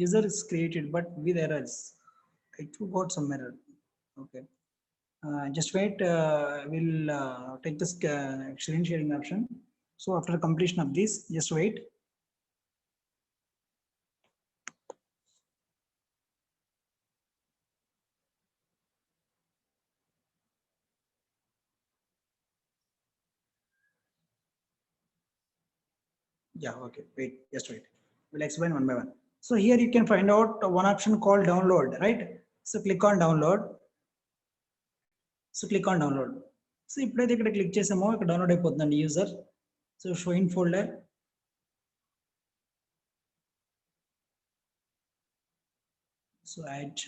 user is created but with errors. It got some error. Okay. Just wait. We'll take this screen sharing option. So after completion of this, just wait. Yeah, okay, wait, just wait. We'll explain one by one. So here you can find out one option called download, right? So click on download. So click on download. So ఇప్పుడైతే ఇక్కడ click చేసామో ఇక్కడ download అయిపోతుందండి user. So show in folder. So add.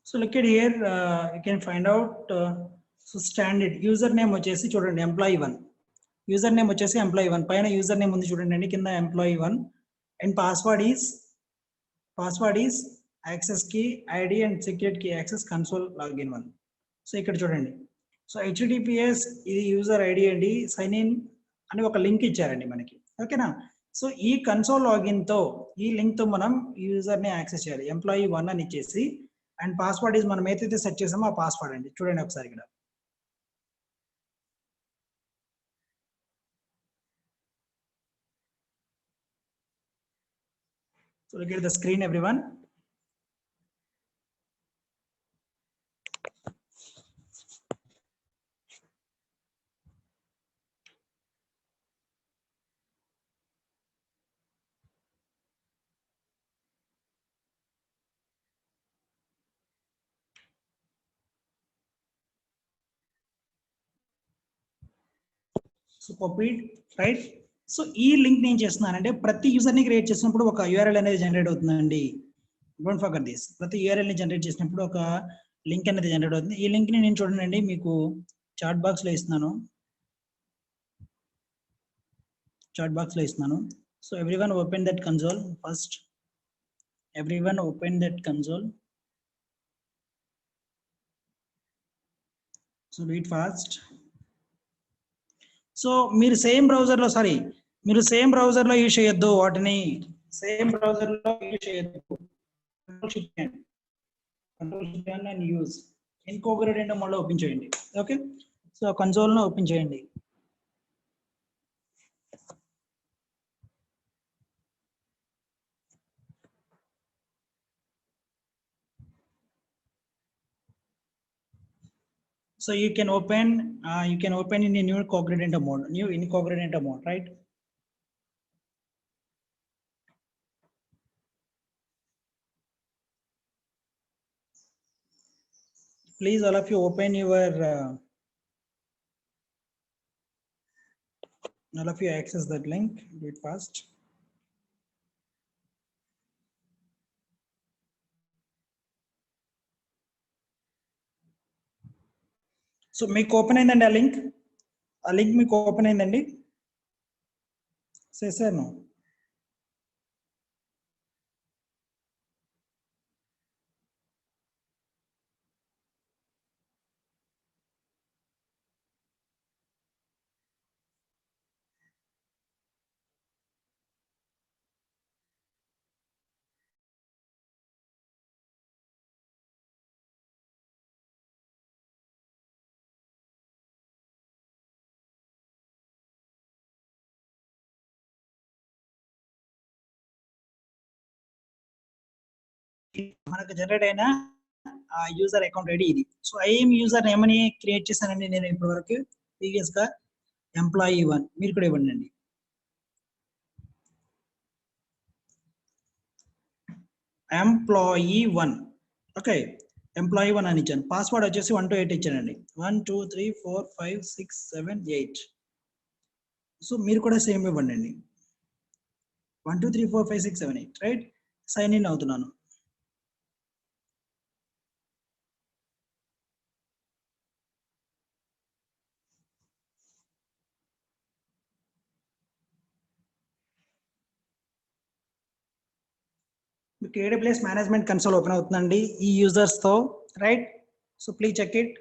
So look at here, you can find out so standard username వచ్చేసి చూడండి employee1, username వచ్చేసి employee1, పైన username ఉంది చూడండి అండి కింద employee1, and password is access key id and secret key access console login1. So ఇక్కడ చూడండి, సో https ఇది యూజర్ ఐడి అండి, సైన్ ఇన్ అని ఒక లింక్ ఇచ్చారండి మనకి, ఓకేనా. సో ఈ కన్సోల్ లాగిన్ తో ఈ లింక్ తో మనం యూజర్ ని యాక్సెస్ చేయాలి, employee1 అని ఇచ్చేసి, అండ్ పాస్వర్డ్ ఇస్ మనం ఏదైతే సెట్ చేసామో ఆ పాస్వర్డ్ అండి, చూడండి ఒకసారి ఇక్కడ. So look at the screen everyone. So copied, right. So ఈ లింక్ నేను చేస్తున్నానంటే ప్రతి యూజర్ ని క్రియేట్ చేసినప్పుడు ఒక యూఆర్ఎల్ అనేది జనరేట్ అవుతుందండి. Don't forget this. ప్రతి యూఆర్ఎల్ ని జనరేట్ చేసినప్పుడు ఒక లింక్ అనేది జనరేట్ అవుతుంది. ఈ లింక్ ని నేను చూడండి మీకు చాట్ బాక్స్ లో ఇస్తున్నాను, చాట్ బాక్స్ లో ఇస్తున్నాను. So everyone open that console first, everyone open that console. So do it fast. So మీరు సేమ్ బ్రౌజర్ లో, సారీ మీరు సేమ్ బ్రౌజర్ లో యూజ్ చేయొద్దు, వాటిని సేమ్ బ్రౌజర్ లో యూజ్ చేయొద్దు. కంట్రోల్ అండ్ యూజ్ ఇన్కోగ్రేటెడ్ మోడ్ లో ఓపెన్ చేయండి, ఓకే. సో కన్సోల్ ను ఓపెన్ చేయండి. So you can open in a new incognito mode, right? Please all of you open your all of you access that link, do it fast. So మీకు open అయిందండి ఆ link మీకు open అయిందండి, చేశాను. మనకు generate అయిన user account ID ఇది. So IIM user ఏమని క్రియేట్ చేశానండి నేను ఇప్పటి వరకు ప్రీవియస్ గా ఎంప్లాయీ 1 మీరు కూడా ఇవ్వండి అండి. ఎంప్లాయీ 1 ఓకే, ఎంప్లాయీ 1 అని ఇచ్చాను. పాస్వర్డ్ వచ్చేసి 1 to 8 ఇచ్చానండి. 1 2 3 4 5 6 7 8. సో మీరు కూడా సేమ్ ఇవ్వండి అండి. 1 2 3 4 5 6 7 8 రైట్. సైన్ ఇన్ అవుతున్నాను. మీకు AWS మేనేజ్మెంట్ కన్సోల్ ఓపెన్ అవుతుందండి ఈ యూజర్స్ తో, right. So please check it.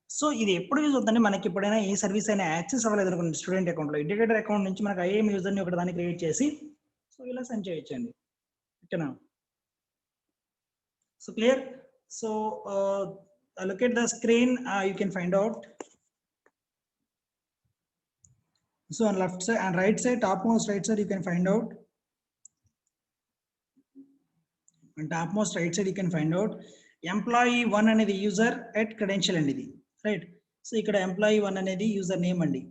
So ఇది ఎప్పుడు యూజ్ అవుతుందంటే మనకి ఎప్పుడైనా ఏ సర్వీస్ అయినా యాక్సెస్ అవ్వలేదు అనుకోండి స్టూడెంట్ అకౌంట్ లో, ఇంటిగ్రేటర్ అకౌంట్ నుంచి మనకు ఐఏఎం యూజర్ ని ఒకటి దాన్ని క్రియేట్ చేసి సో ఇలా సెండ్ చేయొచ్చండి. ఓకేనా? So clear. So look at the screen, you can find out. So on left side and right side, topmost right side you can find out. On topmost right side you can find out employee 1 అనేది user at credential అండి ఇది, right. So ఇక్కడ employee 1 అనేది user name అండి.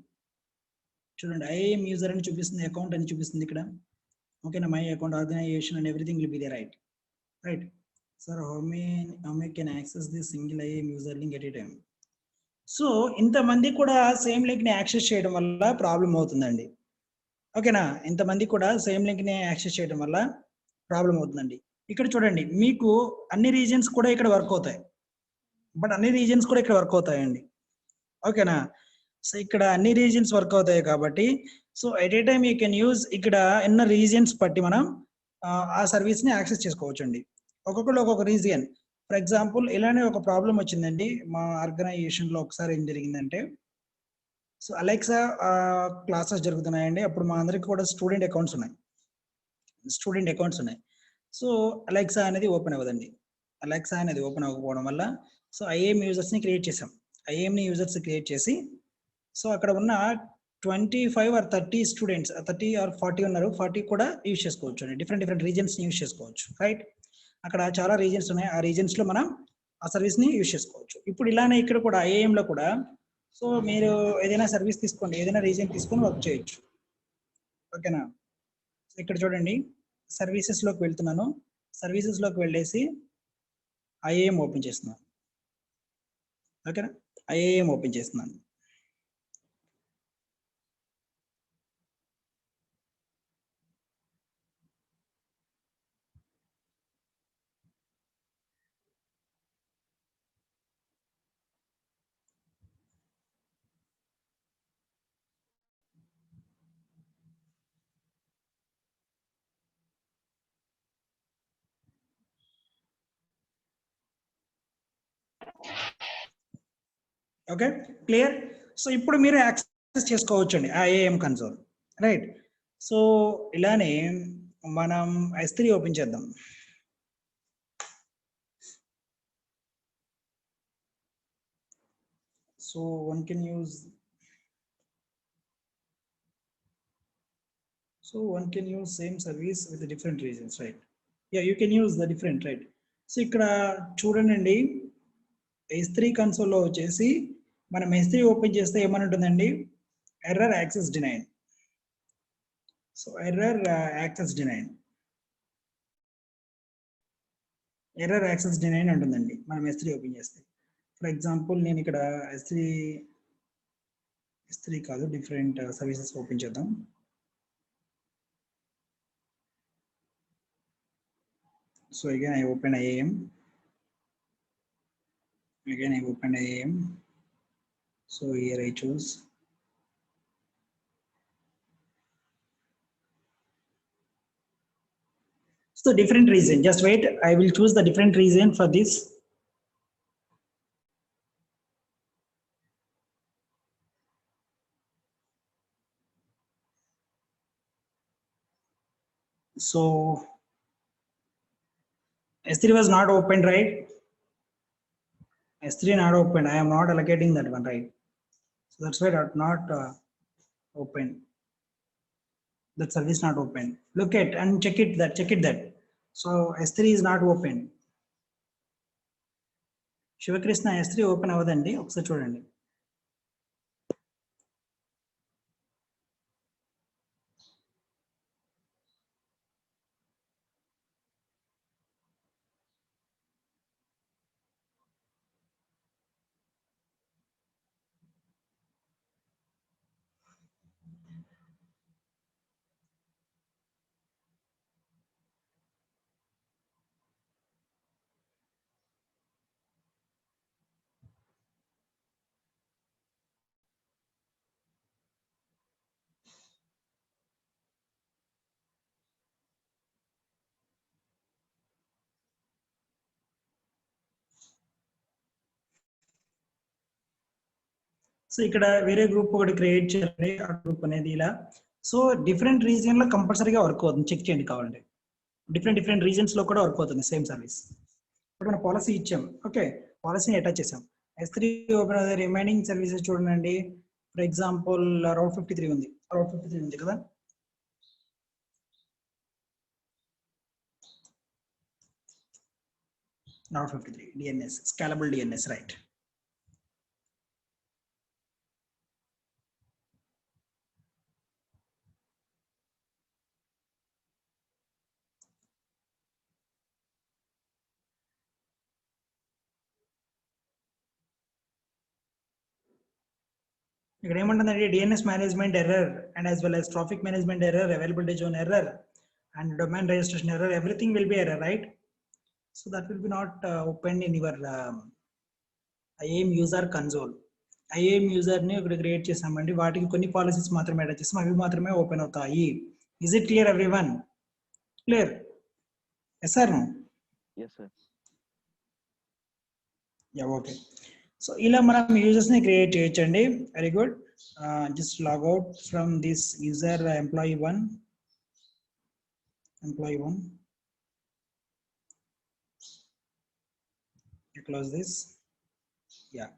చూడండి IIM user అని చూపిస్తుంది, account అని చూపిస్తుంది ఇక్కడ. ఓకేనా? My account organisation and everything will be there, right. Right. Sir how many can access this single IAM user link at a time? So ఇంతమంది కూడా సేమ్ లింక్ ని యాక్సెస్ చేయడం వల్ల ప్రాబ్లం అవుతుందండి. ఓకేనా? ఇంతమంది కూడా సేమ్ లింక్ ని యాక్సెస్ చేయడం వల్ల ప్రాబ్లం అవుతుందండి. ఇక్కడ చూడండి మీకు అన్ని రీజన్స్ కూడా ఇక్కడ వర్క్ అవుతాయి, బట్ అన్ని రీజన్స్ కూడా ఇక్కడ వర్క్ అవుతాయండి. ఓకేనా? సో ఇక్కడ అన్ని రీజన్స్ వర్క్ అవుతాయి కాబట్టి so at a time you can use ఇక్కడ ఎన్న రీజన్స్ బట్టి మనం ఆ సర్వీస్ ని యాక్సెస్ చేసుకోవచ్చు అండి. ఒక్కొక్కరు ఒక్కొక్క రీజియన్. ఫర్ ఎగ్జాంపుల్ ఇలానే ఒక ప్రాబ్లం వచ్చిందండి మా ఆర్గనైజేషన్ లో. ఒకసారి ఏం జరిగిందంటే సో అలెక్సా క్లాసెస్ జరుగుతున్నాయండి. అప్పుడు మా అందరికి కూడా స్టూడెంట్ అకౌంట్స్ ఉన్నాయి. సో అలెక్సా అనేది ఓపెన్ అవ్వదండి. అలెక్సా అనేది ఓపెన్ అవ్వకపోవడం వల్ల సో ఐఏఎం యూజర్స్ ని క్రియేట్ చేసాం. ఐఏఎం ని యూజర్స్ క్రియేట్ చేసి సో అక్కడ ఉన్న 25 or 30 స్టూడెంట్స్, 30 or 40 ఉన్నారు. 40 కూడా యూజ్ చేసుకోవచ్చు అండి. డిఫరెంట్ రీజన్స్ ని యూజ్ చేసుకోవచ్చు, రైట్. అక్కడ చాలా రీజన్స్ ఉన్నాయి. ఆ రీజన్స్ లో మనం ఆ సర్వీస్ ని యూజ్ చేసుకోవచ్చు. ఇప్పుడు ఇలానే ఇక్కడ కూడా ఐఏఎం లో కూడా సో మీరు ఏదైనా సర్వీస్ తీసుకోండి, ఏదైనా రీజన్ తీసుకొని వర్క్ చేయొచ్చు. ఓకేనా? ఇక్కడ చూడండి సర్వీసెస్ లోకి వెళ్తున్నాను. సర్వీసెస్ లోకి వెళ్ళేసి ఐఏఎం ఓపెన్ చేస్తున్నాను. ఓకేనా? ఐఏఎం ఓపెన్ చేస్తున్నాను. Okay, clear. సో ఇప్పుడు మీరు యాక్సెస్ చేసుకోవచ్చు అండి ఆ ఏఎం కన్సోల్, రైట్. సో ఇలానే మనం S3 ఓపెన్ చేద్దాం. So one can use same service with different reasons, right? Yeah, you can use the different, right? So ఇక్కడ చూడండి S3 కన్సోల్ లో వచ్చేసి మనం S3 ఓపెన్ చేస్తే ఏమని ఉంటుందండి, error access denied. So error access denied ఉంటుందండి మనం S3 ఓపెన్ చేస్తే. ఫర్ ఎగ్జాంపుల్ నేను ఇక్కడ S3 కాదు, డిఫరెంట్ సర్వీసెస్ ఓపెన్ చేద్దాం. So again I open IAM. So here I choose so different reason. Just wait, I will choose the different reason for this. So S3 was not opened, right? S3 not opened. I am not allocating that one, right? So that's why not open. That service not open. Look at and check it that. Check it that. So S3 is not open. Shivakrishna S3 open avadandi. ఒకసారి చూడండి. So ఇక్కడ వేరే group ఒకటి create చేయాలి. ఆ group అనేది ఇలా. So different region లో కంపల్సరీగా వర్క్ అవుతుంది. చెక్ చేయండి కావాలంటే. డిఫరెంట్ రీజన్స్ లో కూడా వర్క్ అవుతుంది సేమ్ సర్వీస్. ఇప్పుడు మనం పాలసీ ఇచ్చాం. ఓకే, పాలసీని అటాచ్ చేసాం. S3 ఓపెన్ అదే రిమైనింగ్ సర్వీసెస్ చూడండి. ఫర్ ఎగ్జాంపుల్ రౌట్ 53 ఉంది. రౌట్ 53 ఉంది కదా. రౌట్ 53 DNS స్కేలబుల్ DNS రైట్. ఇక్కడ ఏమంటుందంటే DNS management error and as well as traffic management error, availability zone error and domain registration error, everything will B error, right? So that will be not open in your IAM user console. IAM user ని ఇక్కడ create చేసామండి. వాటికి కొన్ని policies మాత్రమే attach చేసాం. అవి మాత్రమే open అవుతాయి. Is it clear everyone? Clear? Yes sir? Yes sir. Yeah, okay. So ఇలా మనం యూజర్స్ ని క్రియేట్ చేయొచ్చండి. Very good. Just log out from this user employee 1. Close this. Yeah,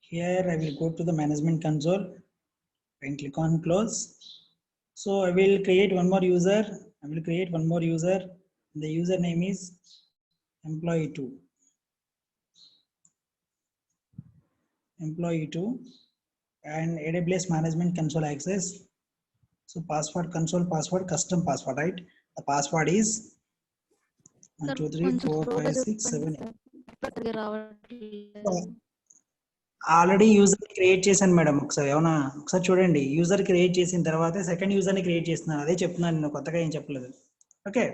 here I will go to the management console and click on close. So I will create one more user. The username is employee 2. And AWS management console access. So password console password, custom password, right? The password is 1 2 3 4 5 6 7 8. Already user create చేశాను madam. ఒకసారి చూడండి. User create చేసిన తర్వాత second user ని create చేస్తున్నాను. అదే చెప్తున్నాను, నేను కొత్తగా ఏం చెప్పలేదు. ఓకే,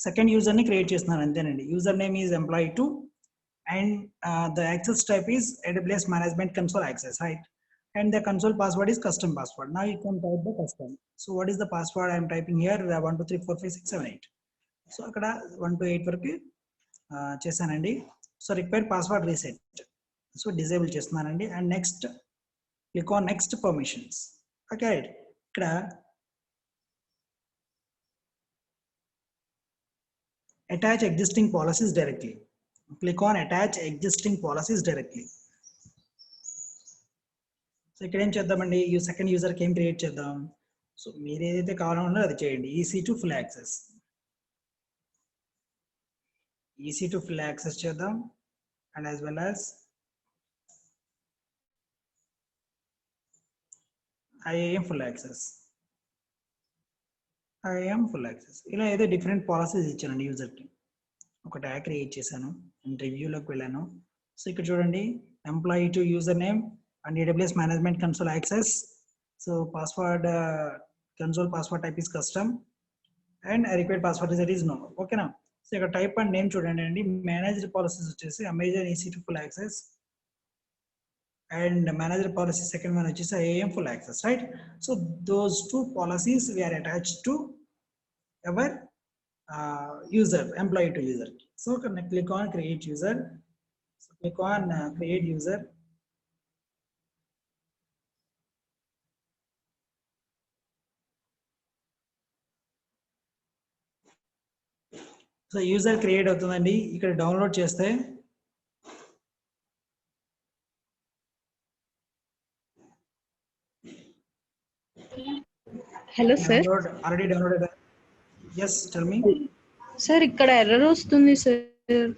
సెకండ్ యూజర్ ని క్రియేట్ చేస్తున్నాను అంతేనండి. User name is employee 2 and the access type is AWS management console access, right? And the console password is custom password. Now you can type the custom. So what is the password I am typing here? 1 2 3 4 5 6 7 8. So అక్కడ 1 to 8 వరకు చేశానండి. So required password reset. So disable చేస్తున్నానండి. And next click on next permissions. Okay, ఇక్కడ attach existing policies directly. Click on attach existing policies directly. So ఇక్కడ ఏం చేద్దామండి, second యూజర్కి ఏం create చేద్దాం. సో మీరు ఏదైతే కావాలన్నా అది చేయండి. EC2 full access. EC2 full access చేద్దాం. And as well as IAM full access. ఇలా ఏదో డిఫరెంట్ పాలసీస్ ఇచ్చానండి యూజర్కి. ఒక ట్యాగ్ క్రియేట్ చేశాను అండ్ రివ్యూలోకి వెళ్ళాను. సో ఇక్కడ చూడండి, employee 2 user name and AWS management console access. So password console password type is custom and required password is no. ఓకేనా? సో ఇక్కడ టైప్ అండ్ నేమ్ చూడండి అండి. మేనేజ్డ్ పాలసీస్ వచ్చేసి Amazon EC2 full access and manager policy second one which is IAM full access, right? So those two policies we are attached to our user, employee to user. So click on create user. So click on create user. So user create అవుతుందండి. ఇక్కడ download చేస్తే hello sir. Download already downloaded. Yes tell me. Sir ఇక్కడ error వస్తుంది sir.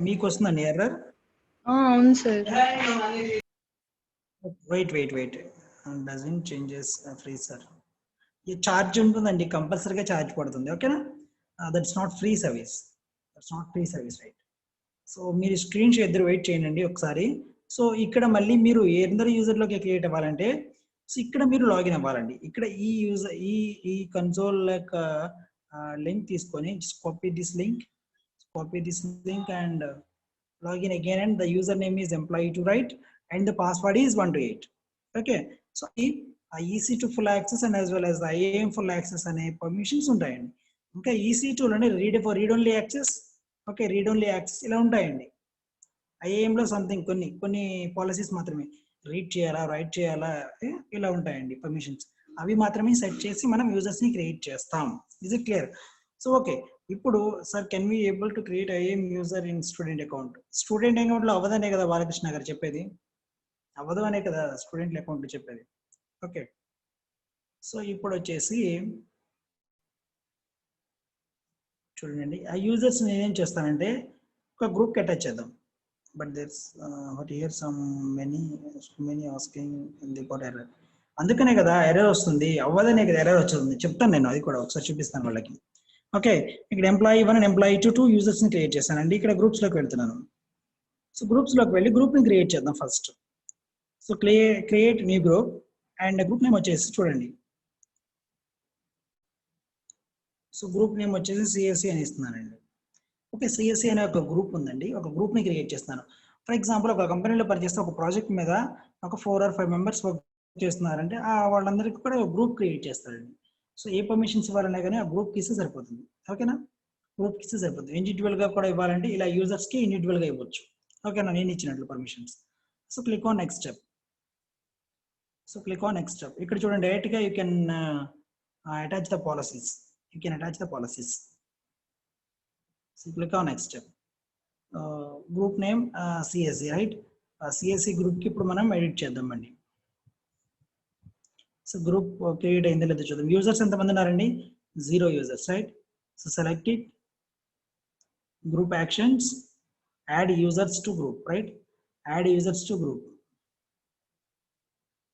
మీకు వస్తుందండి error? అవును sir. Wait doesn't changes free sir. ఈ charge ఉంటుందండి, కంపల్సరీగా ఛార్జ్ పడుతుంది. ఓకేనా? That's not free service, right? So మీరు స్క్రీన్ షేర్ ఇద్దరు వెయిట్ చేయండి ఒకసారి. సో ఇక్కడ మళ్ళీ మీరు ఎందరు యూజర్లోకి క్రియేట్ అవ్వాలంటే, సో ఇక్కడ మీరు లాగిన్ అవ్వాలండి. ఇక్కడ ఈ యూజర్ ఈ కన్సోల్ యొక్క లింక్ తీసుకొని copy this link and login again, and the username is employee2, right? And the password is 1 to 8. Okay, so EC2 full access and as well as the IAM full access అనే permissions ఉంటాయండి. ఇంకా EC2 లోనే read only access, okay, read only access ఇలా ఉంటాయండి. IAM లో something కొన్ని policies మాత్రమే read చేయాలా, రైట్ చేయాలా, ఇలా ఉంటాయండి పర్మిషన్స్. అవి మాత్రమే సెట్ చేసి మనం యూజర్స్ ని క్రియేట్ చేస్తాం. Is it clear? So okay, ఇప్పుడు sir can we able to create IAM user in student account? Student account లో అవ్వదనే కదా బాలకృష్ణ గారు చెప్పేది, అవ్వదు అనే కదా స్టూడెంట్ అకౌంట్ చెప్పేది. ఓకే, సో ఇప్పుడు వచ్చేసి చూడండి, ఆ యూజర్స్ నేనేం చేస్తానంటే ఒక గ్రూప్కి అటాచ్ చేద్దాం. But there's what here some many asking the got error. అందుకనే కదా ఎర్రర్ వస్తుంది, అవ్వదనే కదా ఎర్రర్ వచ్చింది. చెప్తాను నేను, అది కూడా ఒకసారి చూపిస్తాను వాళ్ళకి. ఓకే, ఇక్కడ ఎంప్లాయీ1 అండ్ ఎంప్లాయీ2 2 యూజర్స్ ని క్రియేట్ చేశానండి. ఇక్కడ గ్రూప్స్ లోకి వెళ్తున్నాను. సో గ్రూప్స్ లోకి వెళ్ళి గ్రూప్ ని క్రియేట్ చేద్దాం first. So create new group and group name వచ్చేసి చూడండి. సో గ్రూప్ నేమ్ వచ్చేసి సిఎస్సి అని ఇస్తున్నానండి. ఓకే, సిఎస్సి అనే ఒక గ్రూప్ ఉందండి, ఒక గ్రూప్ ని క్రియేట్ చేస్తున్నాను. ఫర్ ఎగ్జాంపుల్ ఒక కంపెనీలో పనిచేస్తే ఒక ప్రాజెక్ట్ మీద ఒక 4 or 5 మెంబర్స్ వర్క్ చేస్తున్నారంటే వాళ్ళందరికీ కూడా ఒక గ్రూప్ క్రియేట్ చేస్తారండి. సో ఏ పర్మిషన్స్ ఇవ్వాలన్నా కానీ ఆ గ్రూప్కి ఇస్తే సరిపోతుంది. ఓకేనా? గ్రూప్కి ఇస్తే సరిపోతుంది. ఇండివిజువల్ గా కూడా ఇవ్వాలంటే ఇలా యూజర్స్ కి ఇండివిజువల్ గా ఇవ్వచ్చు. ఓకేనా? నేను ఇచ్చినట్లు permissions. So click on next step. ఇక్కడ చూడండి, డైరెక్ట్ గా you can attach the policies. So click on next step. Group name CSC, right? CSC group కి ఇప్పుడు మనం ఎడిట్ చేద్దామండి. సో గ్రూప్ క్రియేట్ అయిందో లేదో చూద్దాం. యూజర్స్ ఎంతమంది ఉన్నారండి? 0 users, right? So select it, group actions, add users to group, right? Add users to group.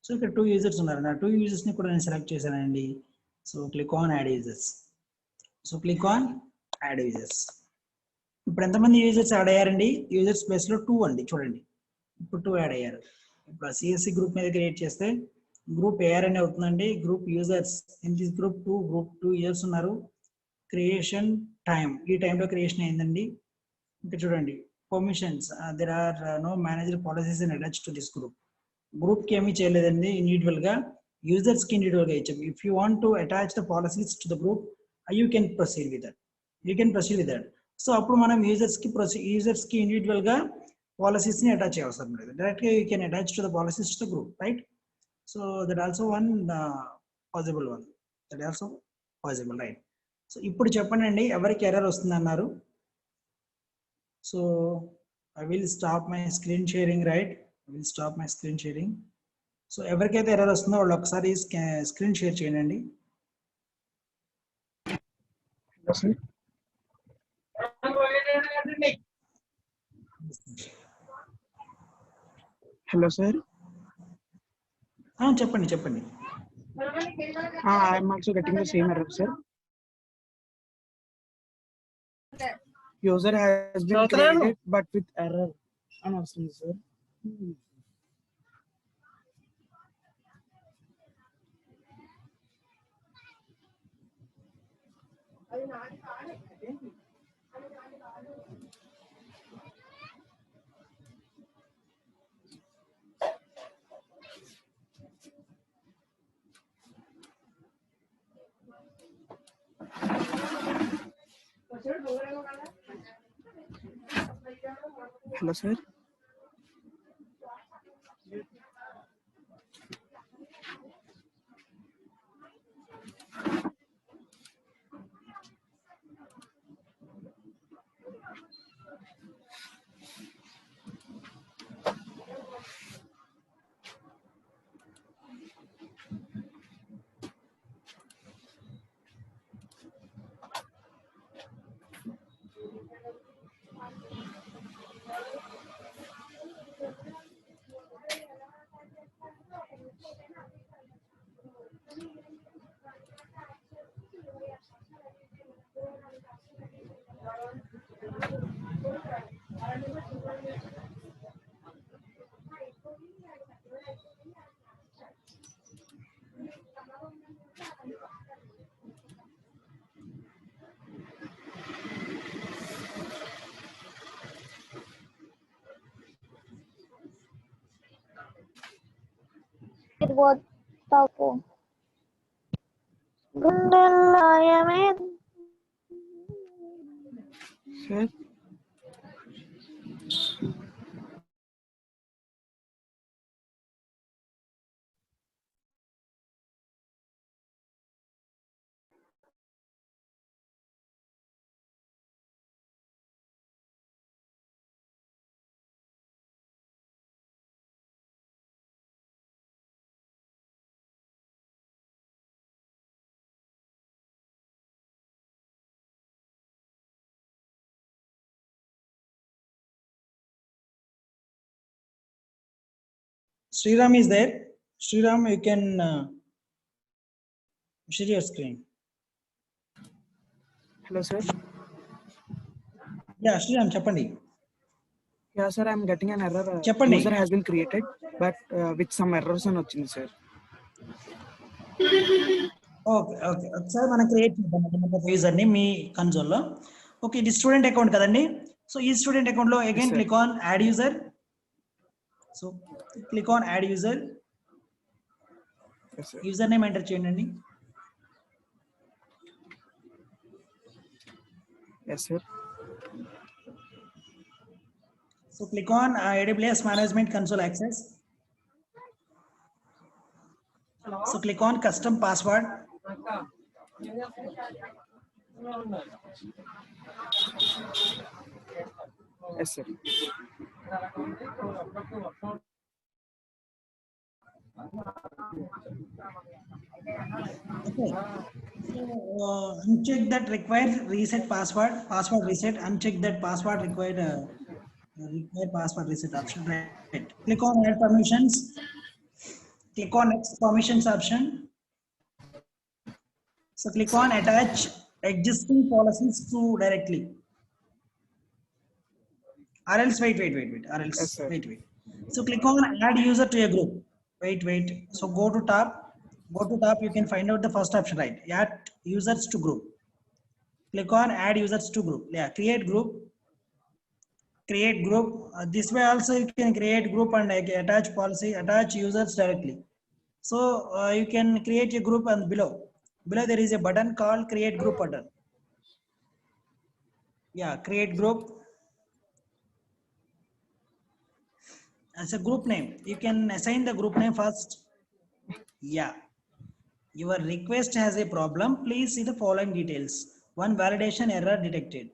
So ఇక్కడ 2 యూజర్స్ ఉన్నారండి. ఆ 2 యూజర్స్ ని కూడా నేను సెలెక్ట్ చేశానండి. So click on add users. ఇప్పుడు ఎంతమంది యూజర్స్ యాడ్ అయ్యారండి? యూజర్స్ ప్లేస్ లో 2 అండి, చూడండి ఇప్పుడు 2 యాడ్ అయ్యారు. ఇప్పుడు ఆ సిఎస్సి గ్రూప్ మీద క్రియేట్ చేస్తే గ్రూప్ ఏఆర్ అని అవుతుందండి. Group users in this group 2 users ఉన్నారు. క్రియేషన్ టైం, ఈ టైంలో క్రియేషన్ అయిందండి. ఇంకా చూడండి, permissions, there are no manager policies and attach to this group కి ఏమీ చేయలేదండి. ఇండివిజువల్ గా యూజర్స్ కి ఇండివిజువల్ గా ఇచ్చాం. If you want to attach the policies to the group, you can proceed with that. So అప్పుడు మనం యూజర్స్ కి ఇండివిజువల్ గా పాలసీస్ ని అటాచ్ చేయవసరం లేదు. డైరెక్ట్ గా you can attach to the policies to the group, right? So that also one possible one. Right? So ఇప్పుడు చెప్పండి అండి, ఎవరికి ఎర్రర్ వస్తుంది అన్నారు? So I will stop my screen sharing, right? So ఎవరికైతే ఎర్రర్ వస్తుందో వాళ్ళు ఒకసారి స్క్రీన్ షేర్ చేయండి. Hello sir. చెప్పండి. I'm also getting the same error, sir. User has been created but with error. I'm asking, sir. Hello, sir. పోతావు గుండెల్లాయమే Sir. Sriram is there. Sriram, you can share your screen. Hello, sir. Yeah, Sriram, చెప్పండి. Yeah, sir, I'm getting an error. చెప్పండి. User has been created, but with some errors అని వచ్చింది, sir. Okay okay ఒకసారి మనం create చేద్దాం user ని మీ console లో. Okay, ఇది స్టూడెంట్ అకౌంట్ కదండి. సో ఈ స్టూడెంట్ అకౌంట్ లో again sir. Click on add user. So click on add user. Yes, sir. User name enter చేయండి. Yes, sir. So click on AWS Management Console Access. So click on custom password. Yes, sir. Okay. So uncheck that requires reset password. Password reset. Uncheck that password required. Required password reset option. Right. Click on add permissions. Click on next permissions option. So click on attach existing policies to directly. Or else wait. Or else Yes, sir. wait. So click on add user to a group. Wait. So go to top. You can find out the first option, right? Add users to group. Click on add users to group. Yeah, create group. This way also you can create group and attach policy, attach users directly. So you can create a group, and below there is a button called create group button. Yeah, create group. As a group name, you can assign the group name first. Yeah. Your request has a problem. Please see the following details. One, validation error detected.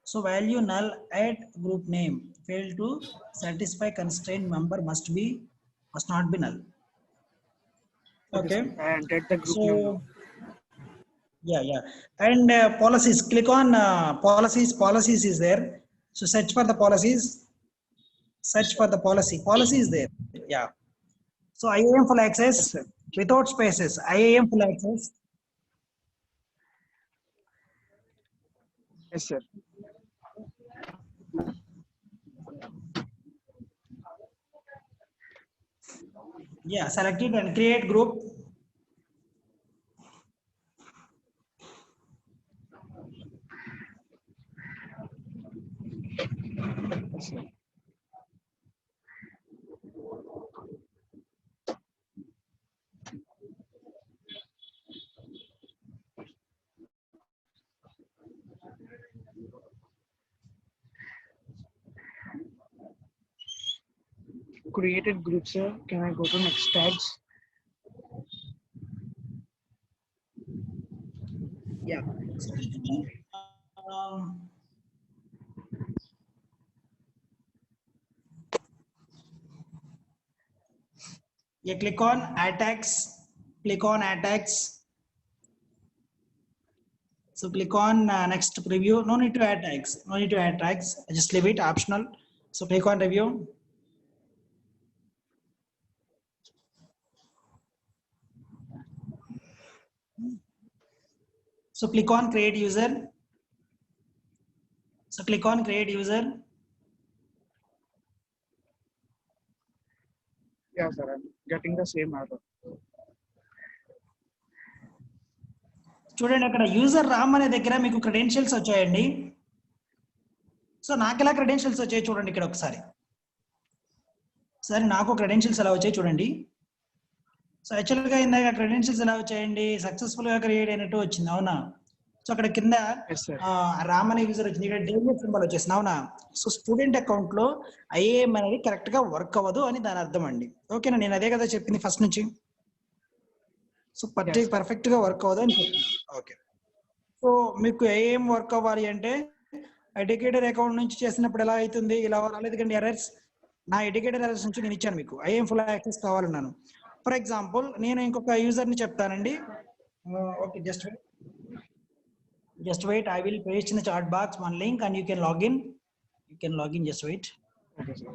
So value null at group name. Failed to satisfy constraint member must not be null. Okay. sir. I entered the group So name. yeah. And policies. Click on policies. Policies is there. So search for the policies. Search for the policy. Policy is there. Yeah. So IAM full access. Yes, sir. Without spaces. IAM full access. Yes, sir. Yeah, select it and create group. Yes, sir. Created group, sir. Can I go to next tags? Yeah. Um, yeah, click on attacks. Click on attacks. So click on next preview. No need to add tags. No need to add tags. Just leave it optional. So click on review. So click on create user. So click on create user. Yeah, sir. I'm getting the same error. చూడండి అక్కడ user Ram అనే దగ్గర మీకు credentials వచ్చాయండి. So నాకు ఎలా credentials వచ్చాయి చూడండి ఇక్కడ ఒకసారి. సరే నాకు క్రెడెన్షియల్స్ ఎలా వచ్చాయి చూడండి. సో యాక్చువల్గా ఇందాక క్రెడెన్షియల్స్ ఎలా వచ్చాయండి, సక్సెస్ఫుల్ గా క్రియేట్ అయినట్టు వచ్చింది అవునా. సో అక్కడ కింద Yes, sir. రామ్ అనే యూజర్ వచ్చింది, ఇక్కడ డేంజర్ సింబల్ వచ్చేసింది అవునా. సో స్టూడెంట్ అకౌంట్ లో ఐఏఎం అనేది కరెక్ట్ గా వర్క్ అవ్వదు అని దాని అర్థం అండి. ఓకేనా, నేను అదే కదా చెప్పింది ఫస్ట్ నుంచి. So Yes. పర్ఫెక్ట్ గా వర్క్ అవ్వదు అని చెప్తున్నాను. ఓకే, సో మీకు ఏం వర్క్ అవ్వాలి అంటే ఎడ్యుకేటర్ అకౌంట్ నుంచి చేసినప్పుడు ఎలా అవుతుంది, ఇలా రాలేదు కండి ఎర్రర్స్. నా ఎడ్యుకేటర్ ఎర్రర్స్ నుంచి నేను ఇచ్చాను మీకు ఐఏఎం ఫుల్ యాక్సెస్ కావాలన్నాను. ఫర్ ఎగ్జాంపుల్ నేను ఇంకొక యూజర్ ని చెప్తానండి. Okay, just wait, I will paste in the chat box one link and you can log in. Just wait. Okay, sir.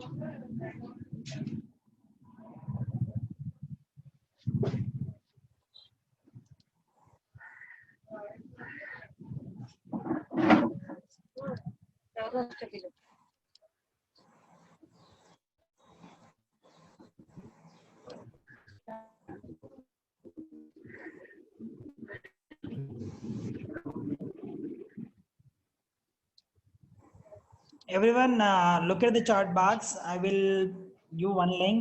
Everyone, look at the chat box. I will give one link.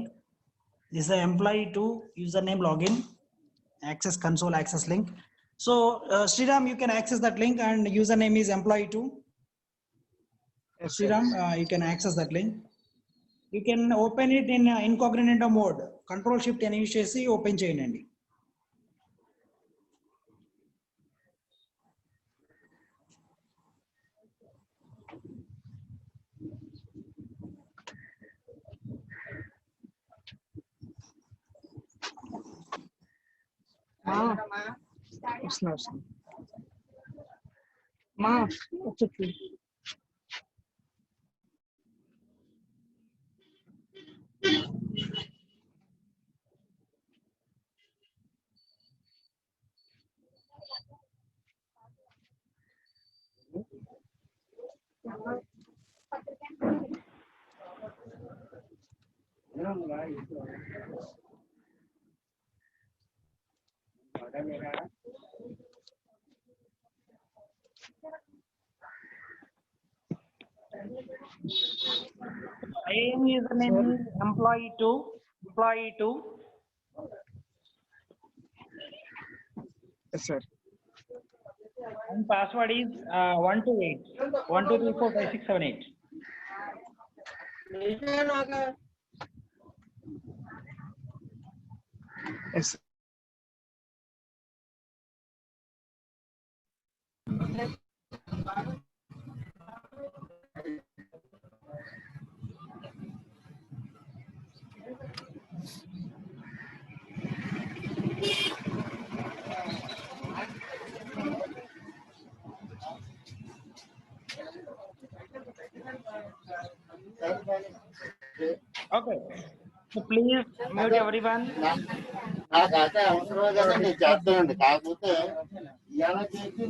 This is the employee 2 username login access console access link. So Sriram, you can access that link and username is employee 2. Yes, sir. Sriram, you can access that link. You can open it in incognito mode. Control Shift and use చేసి open చేయండి. It's not. Ma, what's it? IAM username is employee 2. Yes, sir. And password is 128 12345678. Yes, sir. Okay, so please mute everyone. నాకైతే అవసరం కదా నేను చేస్తానండి, కాకపోతే ఇలా చేసి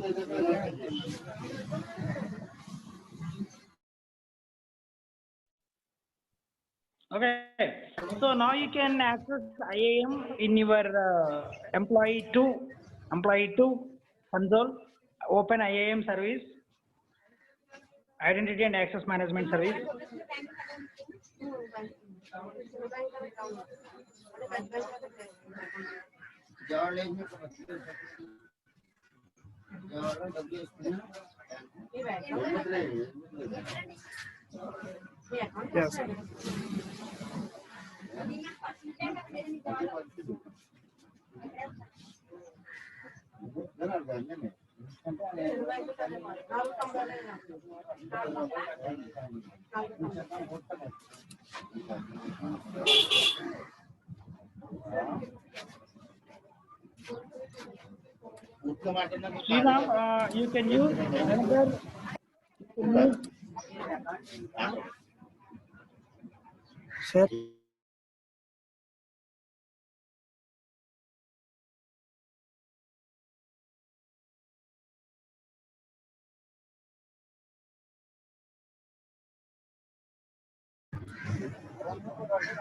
Okay, so now you can access IAM in your employee 2 console. Open IAM service, identity and access management service. Yes, sir. Sriram, you can use another. Sir.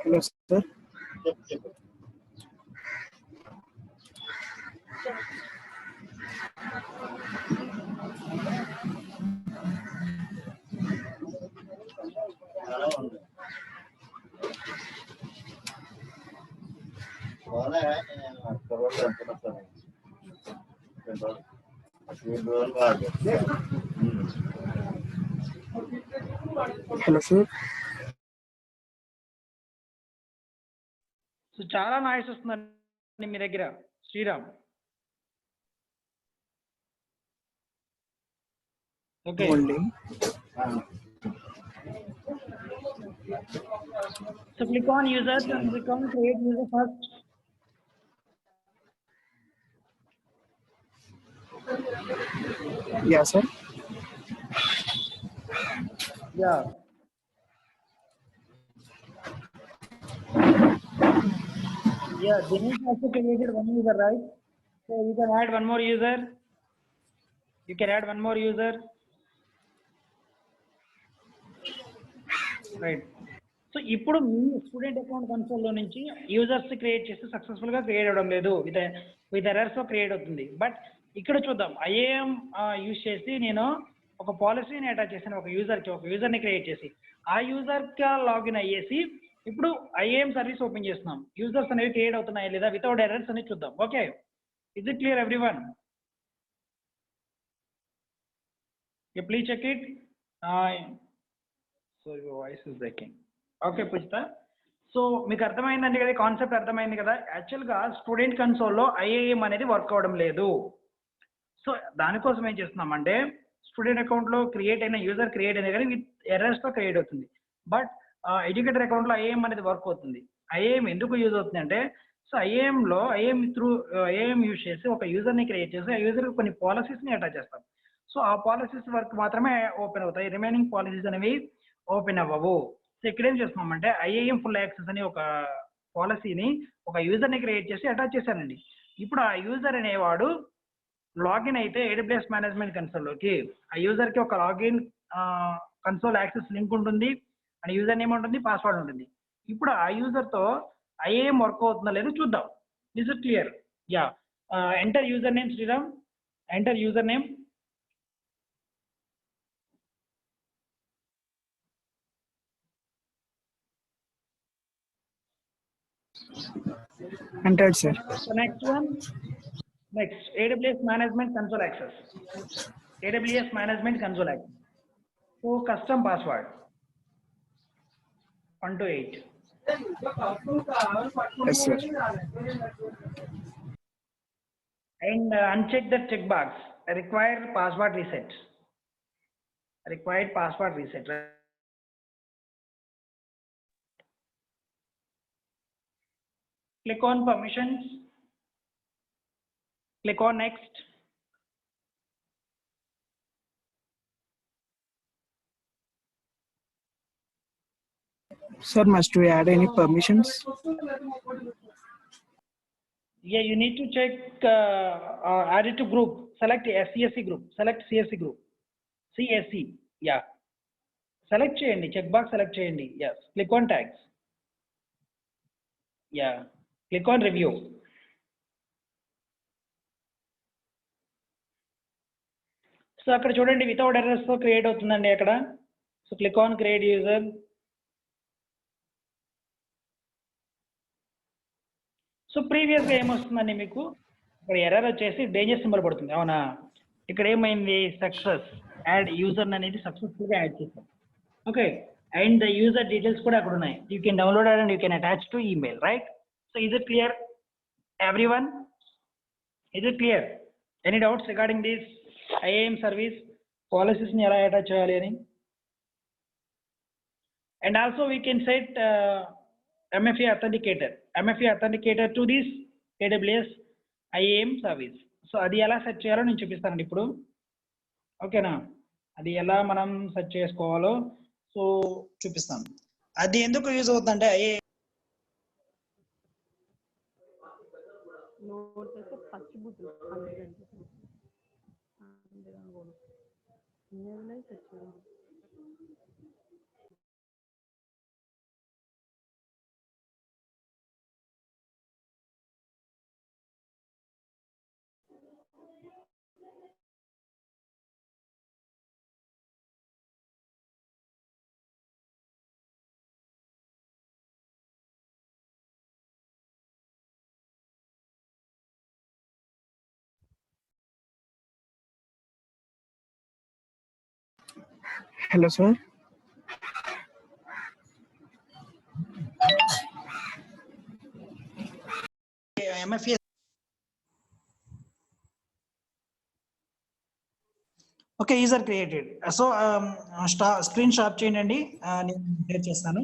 Hello, sir. చెప్పు. అలా ఉంది. పోలే, నేను ఒక్క రోజు అనుకున్నాను. 2 రోజులు కాదు. Hello, sir. సో చాలా నాయిస్ వస్తుందండి మీ దగ్గర Sriram. Okay Holding. So click on users and click on create user first. Yeah, sir. Yeah. Yeah, Dinesh also created one user, right? So you can add one more user. You can add one more user. Right. So ఇప్పుడు మీ student account console లో నుంచి users create చేసి successful గా create అవ్వడం లేదు, with errors create అవుతుంది. But ఇక్కడ చూద్దాం, ఐఏఎం యూజ్ చేసి నేను ఒక పాలసీని అటాచ్ చేశాను ఒక యూజర్ని క్రియేట్ చేసి, ఆ యూజర్ గా లాగిన్ అయ్యేసి ఇప్పుడు ఐఏఎం సర్వీస్ ఓపెన్ చేస్తున్నాం. యూజర్స్ అనేవి క్రియేట్ అవుతున్నాయా లేదా వితౌట్ ఎర్రర్స్ అనేది చూద్దాం. Okay, is it clear everyone? Please check it. So your voice is breaking. Okay Pujitha, so మీకు అర్థమైందండి కదా, కాన్సెప్ట్ అర్థమైంది కదా. యాక్చువల్గా స్టూడెంట్ కన్సోల్లో ఐఏఎం అనేది వర్క్ అవ్వడం లేదు. సో దానికోసం ఏం చేస్తున్నామంటే స్టూడెంట్ అకౌంట్లో క్రియేట్ అయిన యూజర్ క్రియేట్ అయినా కానీ విత్ ఎర్రర్స్తో క్రియేట్ అవుతుంది. బట్ ఎడ్యుకేటర్ అకౌంట్లో ఐఏఎం అనేది వర్క్ అవుతుంది. ఐఏఎం ఎందుకు యూజ్ అవుతుంది అంటే, సో ఐఏఎం యూజ్ చేసి ఒక యూజర్ని క్రియేట్ చేసి ఆ యూజర్కి కొన్ని పాలసీస్ని అటాచ్ చేస్తాం. సో ఆ పాలసీస్ వర్క్ మాత్రమే ఓపెన్ అవుతాయి, రిమైనింగ్ పాలసీస్ అనేవి ఓపెన్ అవ్వవు. సో ఇక్కడ ఏం చేస్తున్నామంటే ఐఏఎం ఫుల్ యాక్సెస్ అని ఒక పాలసీని ఒక యూజర్ని క్రియేట్ చేసి అటాచ్ చేశానండి. ఇప్పుడు ఆ యూజర్ అనేవాడు లాగిన్ అయితే AWS మేనేజ్మెంట్ కన్సోల్లోకి, ఆ యూజర్కి ఒక లాగిన్ కన్సోల్ యాక్సెస్ లింక్ ఉంటుంది, అండ్ యూజర్ నేమ్ ఉంటుంది, పాస్వర్డ్ ఉంటుంది. ఇప్పుడు ఆ యూజర్తో ఐఏఎం వర్క్ అవుతుందో లేదో చూద్దాం. Is it clear? Yeah. Enter user name Sriram, enter user name. Entered, sir. So next one, next AWS Management Console Access. AWS Management Console Access. So custom password 1 to 8. Yes, sir. And uncheck the checkbox. Required password reset. Required password reset. Click on permissions. Click on next. Sir, must we add any permissions? Yeah, you need to check, add it to group. Select CSC group. Select CSC group. CSC. Yeah. Select చేయండి, checkbox select చేయండి. Yes. Click on tags. Yeah. Click on review. So అక్కడ చూడండి without errors తో create అవుతుందండి అక్కడ. So click on create user. So ప్రీవియస్గా ఏమొస్తుందండి మీకు ఇక్కడ ఎర్రర్ వచ్చేసి డేంజర్ సింబల్ పడుతుంది, అవునా? ఇక్కడ ఏమైంది, సక్సెస్ యాడ్ యూజర్ అనేది సక్సెస్ఫుల్గా యాడ్ చేస్తాం. Okay, and the user details కూడా అక్కడ ఉన్నాయి. You can download and you can attach to email, right? So is it clear everyone? Is it clear? Any doubts regarding this IAM service పాలసీస్ని ఎలా attach చేయాలి అని? And also we can set MFA authenticator to this AWS IAM service. So అది ఎలా set చేయాలో నేను చూపిస్తానండి ఇప్పుడు. ఓకేనా, అది ఎలా మనం సెట్ చేసుకోవాలో సో చూపిస్తాను. అది ఎందుకు యూజ్ అవుతుందంటే Hello, sir. MFA. Okay, user created. So screen stop చేయండి. నేను షేర్ చేస్తాను.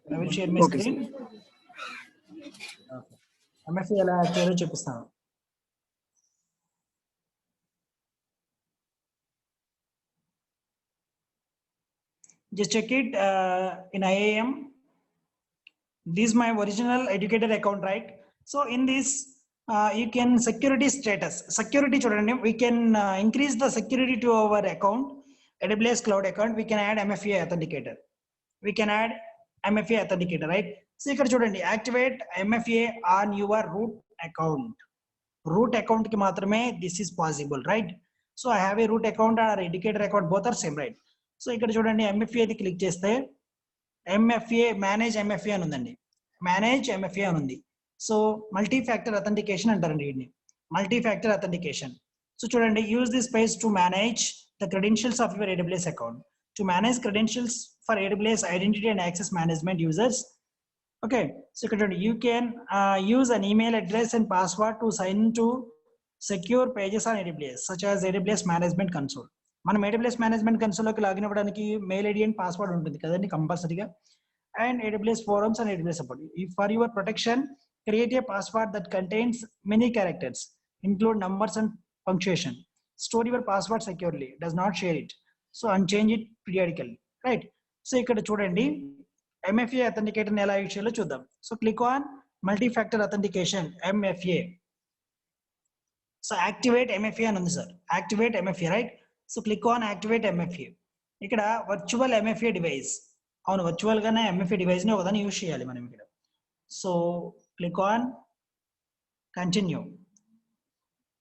I will share my Okay, screen. Okay. MFA ఎలా చేయాలో చూపిస్తాను. Just check it in IAM. This is my original educator account, right? So in this, you can security status. Security, children, we can increase the security to our account, AWS Cloud account. We can add MFA authenticator. We can add MFA authenticator, right? So you can activate MFA on your root account. Root account ki matrame this is possible, right? So I have a root account or educator account, both are same, right? So ఇక్కడ చూడండి MFA the click చేస్తే MFA manage MFA అని ఉందండి. manage MFA అని ఉంది. So multi factor authentication అంటారండి వీటిని. Multi factor authentication. So చూడండి, use this page to manage the credentials of your AWS account. To manage credentials for AWS identity and access management users. Okay, so you can use an email address and password to sign into secure pages on AWS, such as AWS Management Console. మనం AWS Management Console లోకి login అవ్వడానికి mail ID and password ఉంటుంది కదండి కంపల్సరీగా. And AWS Forums and AWS Support. For your protection, create a password that contains many characters, include numbers and punctuation. Store your password securely. Does not share it. So unchange it periodically. Right? So ఇక్కడ చూడండి, MFA authenticator ఎలా use చేయాలో చూద్దాం. So click on multi factor authentication MFA. So activate MFA అని ఉంది sir. Activate MFA, right? So click on activate MFA. ఇక్కడ virtual MFA device. అవును, virtual గానే MFA డివైస్ ని ఒకదాన్ని యూజ్ చేయాలి మనం ఇక్కడ. So click on continue.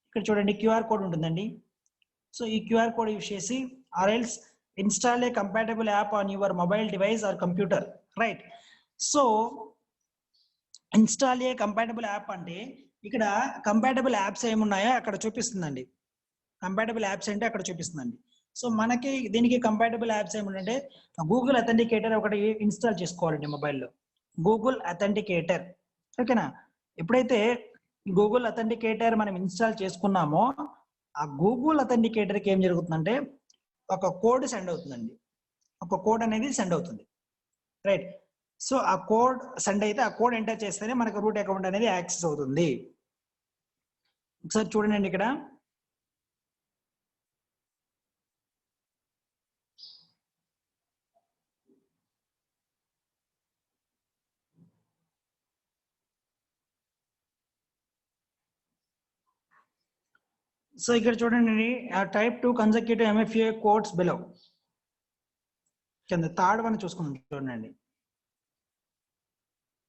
ఇక్కడ చూడండి QR కోడ్ ఉంటుందండి. సో ఈ QR కోడ్ యూజ్ చేసి or else install a compatible app on your mobile device or computer, right? So install a compatible app అంటే ఇక్కడ కంపాటబుల్ యాప్స్ ఏమున్నాయో అక్కడ చూపిస్తుందండి. కంపాటబుల్ యాప్స్ అంటే అక్కడ చూపిస్తుందండి. సో మనకి దీనికి కంపాటబుల్ యాప్స్ ఏముందంటే గూగుల్ అథెంటికేటర్ ఒకటి ఇన్స్టాల్ చేసుకోవాలండి మొబైల్లో. గూగుల్ అథెంటికేటర్, ఓకేనా? ఎప్పుడైతే గూగుల్ అథెంటికేటర్ మనం ఇన్స్టాల్ చేసుకున్నామో ఆ గూగుల్ అథెంటికేటర్కి ఏం జరుగుతుందంటే ఒక కోడ్ సెండ్ అవుతుందండి. ఒక కోడ్ అనేది సెండ్ అవుతుంది, రైట్? సో ఆ కోడ్ సెండ్ అయితే ఆ కోడ్ ఎంటర్ చేస్తేనే మనకు రూట్ అకౌంట్ అనేది యాక్సెస్ అవుతుంది. ఒకసారి చూడండి ఇక్కడ. సో ఇక్కడ చూడండి, type 2 consecutive MFA codes below. కింద థర్డ్ వన్ చూసుకుందాం చూడండి.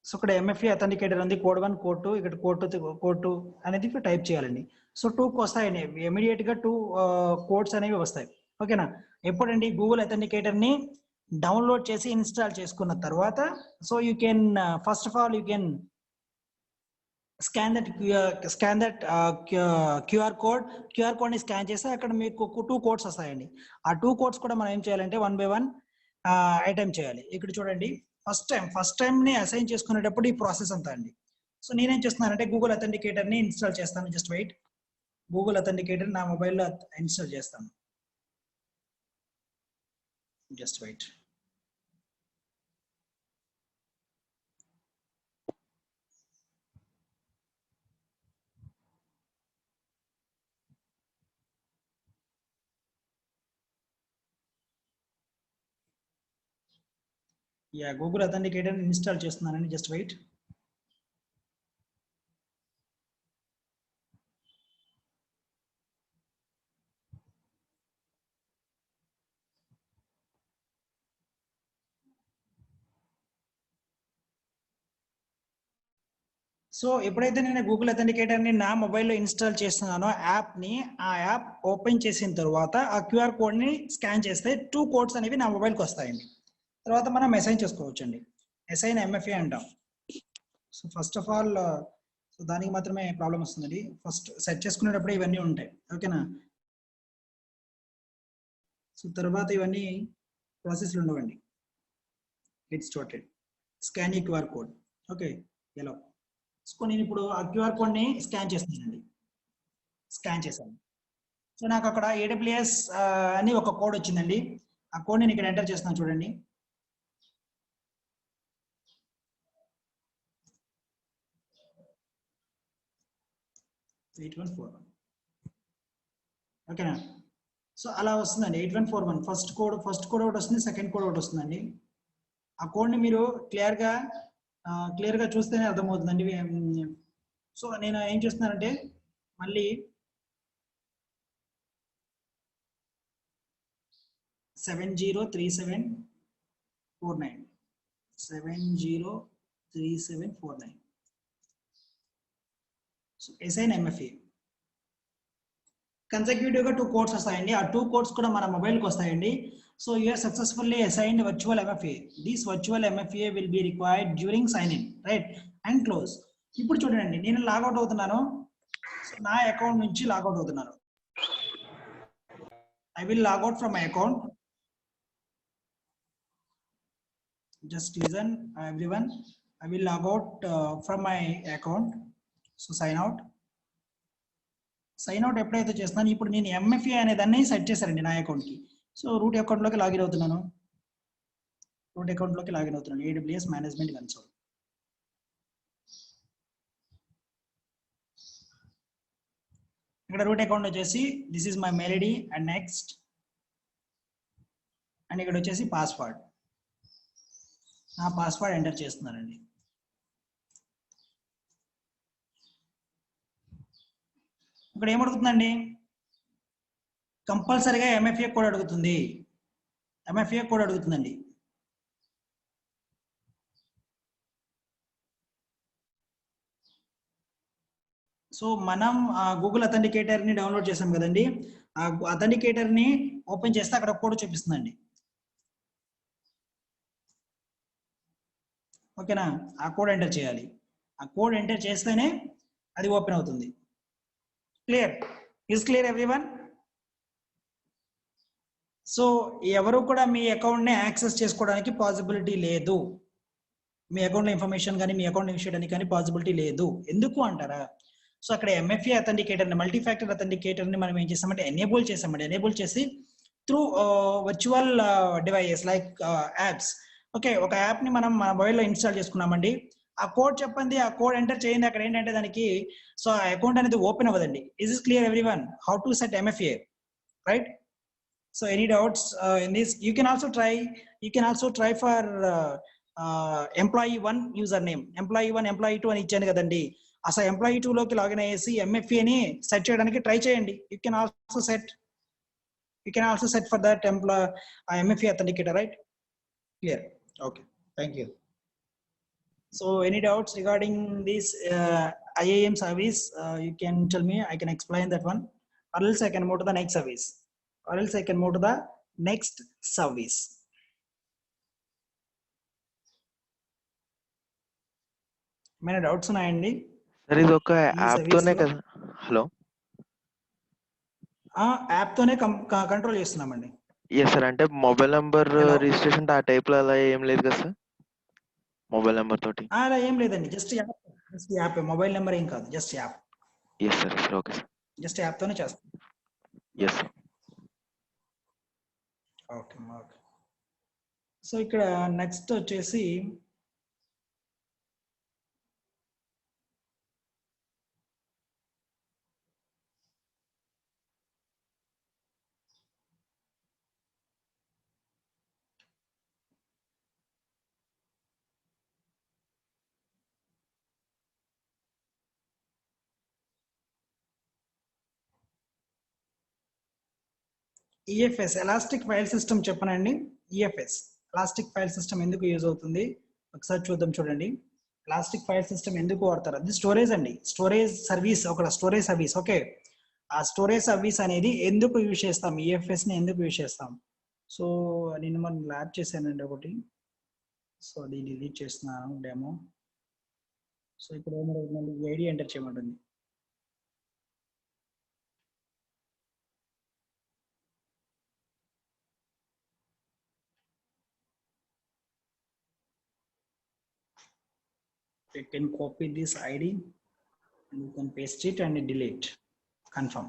సో ఇక్కడ MFA అథెంటికేటర్ ఉంది, కోడ్ 1, కోడ్ 2, ఇక్కడ కోడ్ 2 అనేది టైప్ చేయాలండి. సో 2 వస్తాయండి, ఇమీడియట్ గా 2 కోడ్స్ అనేవి వస్తాయి, ఓకేనా? ఎప్పుడండి గూగుల్ అథెంటికేటర్ ని డౌన్లోడ్ చేసి ఇన్స్టాల్ చేసుకున్న తర్వాత, so you can first of all you can scan that QR code ని స్కాన్ చేస్తే అక్కడ మీకు 2 కోడ్స్ వస్తాయండి. ఆ 2 కోడ్స్ కూడా మనం ఏం చేయాలంటే 1 by 1 ఐటమ్ చేయాలి. ఇక్కడ చూడండి, ఫస్ట్ టైం ని అసైన్ చేసుకునేటప్పుడు ఈ ప్రాసెస్ అంతా అండి. సో నేనేం చేస్తున్నానంటే గూగుల్ అథెంటికేటర్ ని ఇన్స్టాల్ చేస్తాను. Just wait. గూగుల్ అథెంటికేటర్ నా మొబైల్లో ఇన్స్టాల్ చేస్తాను. Just wait. Yeah, Google authenticator install చేస్తున్నానండి. Just wait. సో ఎప్పుడైతే నేను గూగుల్ అథెంటికేటర్ ని నా మొబైల్లో ఇన్స్టాల్ చేస్తున్నానో యాప్ ని, ఆ యాప్ ఓపెన్ చేసిన తర్వాత ఆ QR కోడ్ ని స్కాన్ చేస్తే 2 కోడ్స్ అనేవి నా మొబైల్కి వస్తాయండి. తర్వాత మనం అసైన్ చేసుకోవచ్చు అండి. అసైన్ MFA అంటాం. So first of all so దానికి మాత్రమే ప్రాబ్లం వస్తుందండి. ఫస్ట్ సెట్ చేసుకునేటప్పుడు ఇవన్నీ ఉంటాయి, ఓకేనా? సో తర్వాత ఇవన్నీ ప్రాసెస్లు ఉండవండి. It's started. స్కాన్ ఈ క్యూఆర్ కోడ్. ఓకే, ఎలా? సో నేను ఇప్పుడు ఆ క్యూఆర్ కోడ్ని స్కాన్ చేస్తున్నానండి. స్కాన్ చేశాను. సో నాకు అక్కడ AWS అని ఒక కోడ్ వచ్చిందండి. ఆ కోడ్ నేను ఇక్కడ ఎంటర్ చేస్తున్నాను చూడండి. ఓకేనా? సో అలా వస్తుందండి 8141. ఫస్ట్ కోడ్ ఒకటి వస్తుంది, సెకండ్ కోడ్ ఒకటి వస్తుందండి. ఆ కోడ్ని మీరు క్లియర్గా చూస్తేనే అర్థమవుతుందండి. సో నేను ఏం చేస్తున్నానంటే మళ్ళీ 703749 703749. సో అసైన్ MFA కన్సెక్యూటివ్ గా 2 కోడ్స్ వస్తాయండి. ఆ 2 కోడ్స్ కూడా మన మొబైల్కి వస్తాయండి. So you are successfully assigned virtual MFA. This virtual MFA will be required during sign in, right, and close. ఇప్పుడు చూడండి, నేను లాగౌట్ అవుతున్నాను. నా అకౌంట్ నుంచి లాగౌట్ అవుతున్నాను. I will logout from my account. Just listen, everyone. I will log out from my account. So sign out. Sign out ఎప్పుడైతే చేస్తాను, ఇప్పుడు నేను MFA అనే దాన్ని సెట్ చేశానండి నా అకౌంట్కి. సో రూట్ అకౌంట్లోకి లాగిన్ అవుతున్నాను. AWS management console. ఇక్కడ రూట్ అకౌంట్ వచ్చేసి this is my mail ID and next, and ఇక్కడ వచ్చేసి పాస్వర్డ్. నా పాస్వర్డ్ ఎంటర్ చేస్తున్నానండి. ఇక్కడ ఏమడుగుతుందండి? కంపల్సరీగా MFA కోడ్ అడుగుతుంది. అడుగుతుందండి. సో మనం గూగుల్ అథెంటికేటర్ని డౌన్లోడ్ చేసాం కదండి. ఆ అథెంటికేటర్ని ఓపెన్ చేస్తే అక్కడ కోడ్ చూపిస్తుందండి. ఓకేనా? ఆ కోడ్ ఎంటర్ చేయాలి. ఆ కోడ్ ఎంటర్ చేస్తేనే అది ఓపెన్ అవుతుంది. Clear? Is clear everyone? So ఎవరు కూడా మీ అకౌంట్ని యాక్సెస్ చేసుకోవడానికి పాసిబిలిటీ లేదు. మీ అకౌంట్లో ఇన్ఫర్మేషన్ కానీ మీ అకౌంట్ యూస్ చేయడానికి కానీ పాసిబిలిటీ లేదు. ఎందుకు అంటారా? సో అక్కడ MFA అథెంటికేటర్ని, మల్టీ ఫ్యాక్టర్ అథెంటికేటర్ని మనం ఏం చేసామంటే ఎనేబుల్ చేసి through virtual devices like apps. Okay, ఒక యాప్ని మనం మన మొబైల్లో ఇన్స్టాల్ చేసుకున్నామండి. ఆ కోడ్ చెప్పండి, ఆ కోడ్ ఎంటర్ చేయండి. అక్కడ ఏంటంటే దానికి సో ఆ అకౌంట్ అనేది ఓపెన్ అవ్వదండి. Is is clear everyone? How to set MFA, right? So any doubts in this? You can also try for employee 1 user name, employee 1, employee 2 అని ఇచ్చాను కదండి. అసలు ఎంప్లాయీ 2లోకి లాగిన్ అయ్యేసి MFAని సెట్ చేయడానికి ట్రై చేయండి. You can also set for that MFA authenticator, right? Clear? Okay, thank you. So any doubts regarding this IAM service? You can tell me, I can explain that one, or else I can move to the next service. ఏమైనా doubts ఉన్నాయండి? Sir ఇది ఒక app తోనే కదా? Hello, app తోనే control చేస్తున్నామండి. Yes sir. అంటే mobile number registration ఆ టైప్ లో అలా ఏం లేదు కదా సార్? మొబైల్ నెంబర్ తోటి అలా ఏం లేదండి. జస్ట్ యాప్, మొబైల్ నెంబర్ ఏం కాదు, just app. Yes sir. Okay sir. Just app తోనే చేస్తాం. Yes sir. ఓకే. సో ఇక్కడ నెక్స్ట్ వచ్చేసి EFS, ఎలాస్టిక్ ఫైల్ సిస్టమ్ చెప్పనండి. EFS, ఎలాస్టిక్ ఫైల్ సిస్టమ్ ఎందుకు యూజ్ అవుతుంది ఒకసారి చూద్దాం. చూడండి, ఎలాస్టిక్ ఫైల్ సిస్టమ్ ఎందుకు వాడతారు? అది స్టోరేజ్ అండి, స్టోరేజ్ సర్వీస్, ఒక స్టోరేజ్ సర్వీస్. ఓకే, ఆ స్టోరేజ్ సర్వీస్ అనేది ఎందుకు యూజ్ చేస్తాం? EFS ని ఎందుకు యూజ్ చేస్తాం? సో నేను మనం ల్యాబ్ చేశానండి ఒకటి. సో అది డిలీట్ చేస్తున్నాను డెమో. సో ఇప్పుడు ఏమవుతుందండి, ఐడి ఎంటర్ చేయమంటుంది. you can copy this ID and you can paste it and delete, confirm.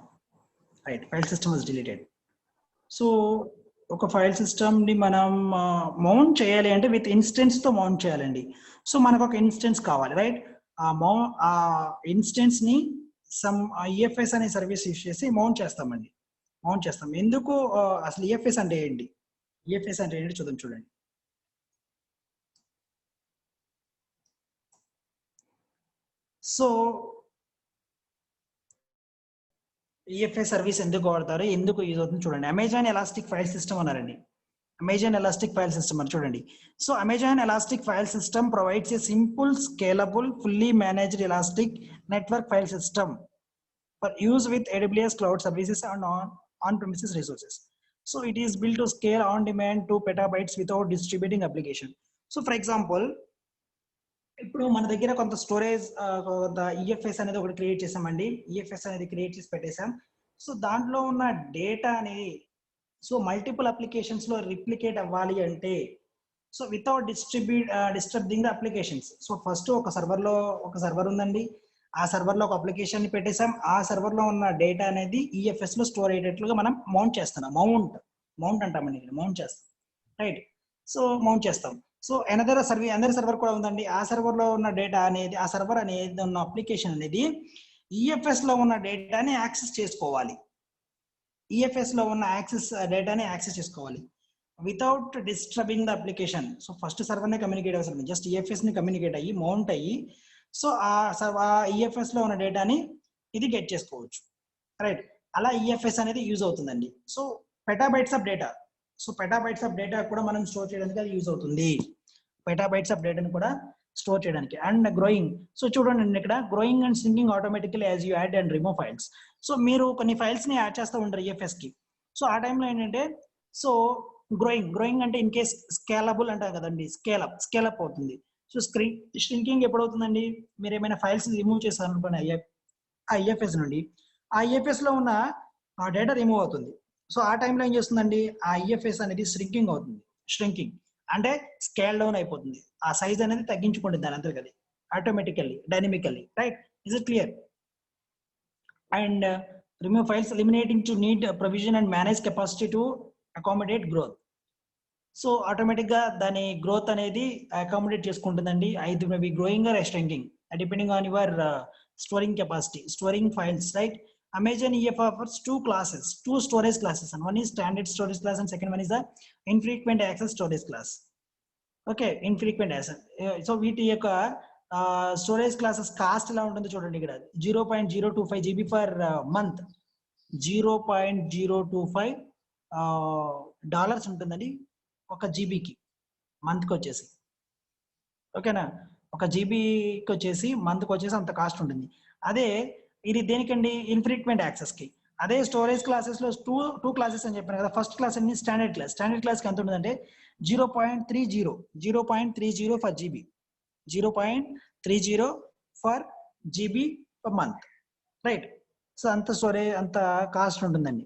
Right, file system is deleted. So ఒక ఫైల్ సిస్టమ్ని మనం మౌంట్ చేయాలి అంటే విత్ ఇన్స్టెన్స్తో మౌంట్ చేయాలండి. సో మనకు ఒక ఇన్స్టెన్స్ కావాలి, రైట్? ఆ ఇన్స్టెన్స్ని సమ్ ఈఎఫ్ఎస్ అనే సర్వీస్ యూస్ చేసి మౌంట్ చేస్తామండి. మౌంట్ చేస్తాం. ఎందుకు అసలు ఈఎఫ్ఎస్ అంటే ఏంటి? ఈఎఫ్ఎస్ అంటే ఏంటి చూద్దాం, చూడండి. సో ఈఎఫ్ఎస్ సర్వీస్ ఎందుకు వాడతారు, ఎందుకు యూజ్ అవుతుంది చూడండి. అమెజాన్ ఎలాస్టిక్ ఫైల్ సిస్టమ్ అన్నారండి. అమెజాన్ ఎలాస్టిక్ ఫైల్ సిస్టమ్ అని చూడండి. So Amazon elastic file system provides A simple, scalable, fully managed elastic network file system for use with AWS cloud services and on-premises resources. So it is built to scale on demand to petabytes without distributing application. So for example, ఇప్పుడు మన దగ్గర కొంత storage EFS అనేది ఒకటి create చేసామండి. EFS అనేది create చేసి పెట్టేసాం. సో దాంట్లో ఉన్న డేటా అనేది సో మల్టిపుల్ అప్లికేషన్స్ లో రిప్లికేట్ అవ్వాలి అంటే so without disturbing the applications. So first ఒక సర్వర్ ఉందండి. ఆ సర్వర్ లో ఒక అప్లికేషన్ ని పెట్టేసాం. ఆ సర్వర్ లో ఉన్న డేటా అనేది ఈఎఫ్ఎస్ లో స్టోర్ అయ్యేటట్లుగా మనం మౌంట్ చేస్తున్నాం. మౌంట్ అంటామండి, ఇక్కడ మౌంట్ చేస్తాం, రైట్? సో మౌంట్ చేస్తాం. సో అనదర్ సర్వర్ కూడా ఉందండి. ఆ సర్వర్ లో ఉన్న డేటా అనేది, ఆ సర్వర్ అనేది ఉన్న అప్లికేషన్ అనేది ఈఎఫ్ఎస్ లో ఉన్న డేటాని యాక్సెస్ చేసుకోవాలి. ఈఎఫ్ఎస్ లో ఉన్న డేటాని యాక్సెస్ చేసుకోవాలి without disturbing the application. So first server ని కమ్యూనికేట్ అవసరం, జస్ట్ ఈఎఫ్ఎస్ ని కమ్యూనికేట్ అయ్యి మౌంట్ అయ్యి సో ఆ ఈఎఫ్ఎస్ లో ఉన్న డేటాని ఇది గెట్ చేసుకోవచ్చు, రైట్? అలా ఈఎఫ్ఎస్ అనేది యూజ్ అవుతుందండి. So petabytes of data, so petabytes of data కూడా మనం స్టోర్ చేయడానికి అది యూజ్ అవుతుంది. పెటాబైట్స్ ఆఫ్ డేటాని కూడా స్టోర్ చేయడానికి. అండ్ గ్రోయింగ్, సో చూడండి ఇక్కడ growing and sinking automatically as you add and remove files. So మీరు కొన్ని ఫైల్స్ ని యాడ్ చేస్తూ ఉంటారు ఈఎఫ్ఎస్ కి. సో ఆ టైంలో ఏంటంటే సో గ్రోయింగ్ అంటే ఇన్ కేస్ స్కేలబుల్ అంటారు కదండి, స్కేలప్ అవుతుంది. సో ష్రింకింగ్ ఎప్పుడు అవుతుందండి? మీరు ఏమైనా ఫైల్స్ రిమూవ్ చేశారు అనుకోండి ఆ ఈఎఫ్ఎస్ నుండి, ఆ ఈఎఫ్ఎస్ లో ఉన్న ఆ డేటా రిమూవ్ అవుతుంది. సో ఆ టైంలో ఏం చేస్తుందండి, ఆ ఈఎఫ్ఎస్ అనేది ష్రింకింగ్ అవుతుంది. ష్రింకింగ్ అంటే స్కేల్ డౌన్ అయిపోతుంది. ఆ సైజ్ అనేది తగ్గించుకుంటుంది దాని అంతా కదా, automatically, dynamically, right? Is it clear? And remove files eliminating to need provision and manage capacity to accommodate growth. So automatic గా దాని గ్రోత్ అనేది అకామిడేట్ చేసుకుంటుందండి. ఐదు may be growing or shrinking depending on your storing capacity, storing files, right? Amazon EF offers two storage classes, and one is standard storage class and second one is the infrequent access storage class. Okay, infrequent access. So వీటి యొక్క storage classes cost ఎలా ఉంటుంది చూడండి. ఇక్కడ 0.025 GB for month, $0.025 ఉంటుందండి ఒక జీబీకి మంత్కి వచ్చేసి. ఓకేనా? ఒక జీబీకి వచ్చేసి మంత్కి వచ్చేసి అంత కాస్ట్ ఉంటుంది. అదే ఇది దేనికండి? ఇన్ఫ్రీక్వెంట్ యాక్సెస్ కి. అదే స్టోరేజ్ క్లాసెస్ లో టూ క్లాసెస్ అని చెప్పాను కదా. ఫస్ట్ క్లాస్ అన్ని స్టాండర్డ్ క్లాస్ కి ఎంత ఉంటుందంటే 0.30 for GB, 0.30 for GB per month, right? So అంత స్టోరేజ్ అంత కాస్ట్ ఉంటుందండి.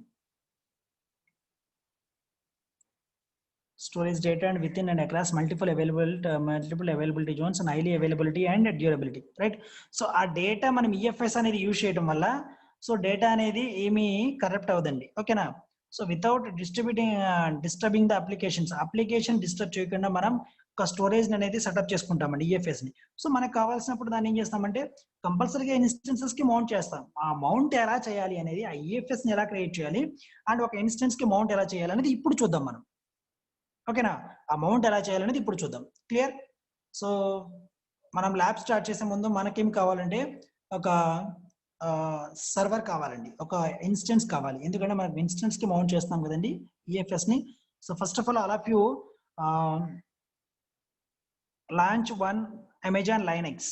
Storage data and within and across multiple availability zones and highly availability and durability, right? So ఆ డేటా మనం EFS అనేది యూజ్ చేయడం వల్ల సో డేటా అనేది ఏమీ కరప్ట్ అవ్వదండి. ఓకేనా? So without disturbing the application disturb చేయకుండా మనం ఒక స్టోరేజ్ అనేది సెటప్ చేసుకుంటామండి ఈఎఫ్ఎస్ ని. సో మనకు కావాల్సినప్పుడు దాన్ని ఏం చేస్తామంటే కంపల్సరీగా ఇన్స్టెన్సెస్ కి మౌంట్ చేస్తాం. ఆ మౌంట్ ఎలా చేయాలి అనేది, ఆ ఈఎఫ్ఎస్ ని ఎలా క్రియేట్ చేయాలి అండ్ ఒక ఇన్స్టెన్స్ కి మౌంట్ ఎలా చేయాలి అనేది ఇప్పుడు చూద్దాం మనం. ఓకేనా? అమౌంట్ ఎలా చేయాలనేది ఇప్పుడు చూద్దాం. క్లియర్? సో మనం ల్యాబ్ స్టార్ట్ చేసే ముందు మనకేం కావాలంటే ఒక సర్వర్ కావాలండి, ఒక ఇన్స్టెన్స్ కావాలి. ఎందుకంటే మనం ఇన్స్టెన్స్ కి మౌంట్ చేస్తాం కదండి ఈఎఫ్ఎస్ ని. So first of all of you launch one Amazon Linux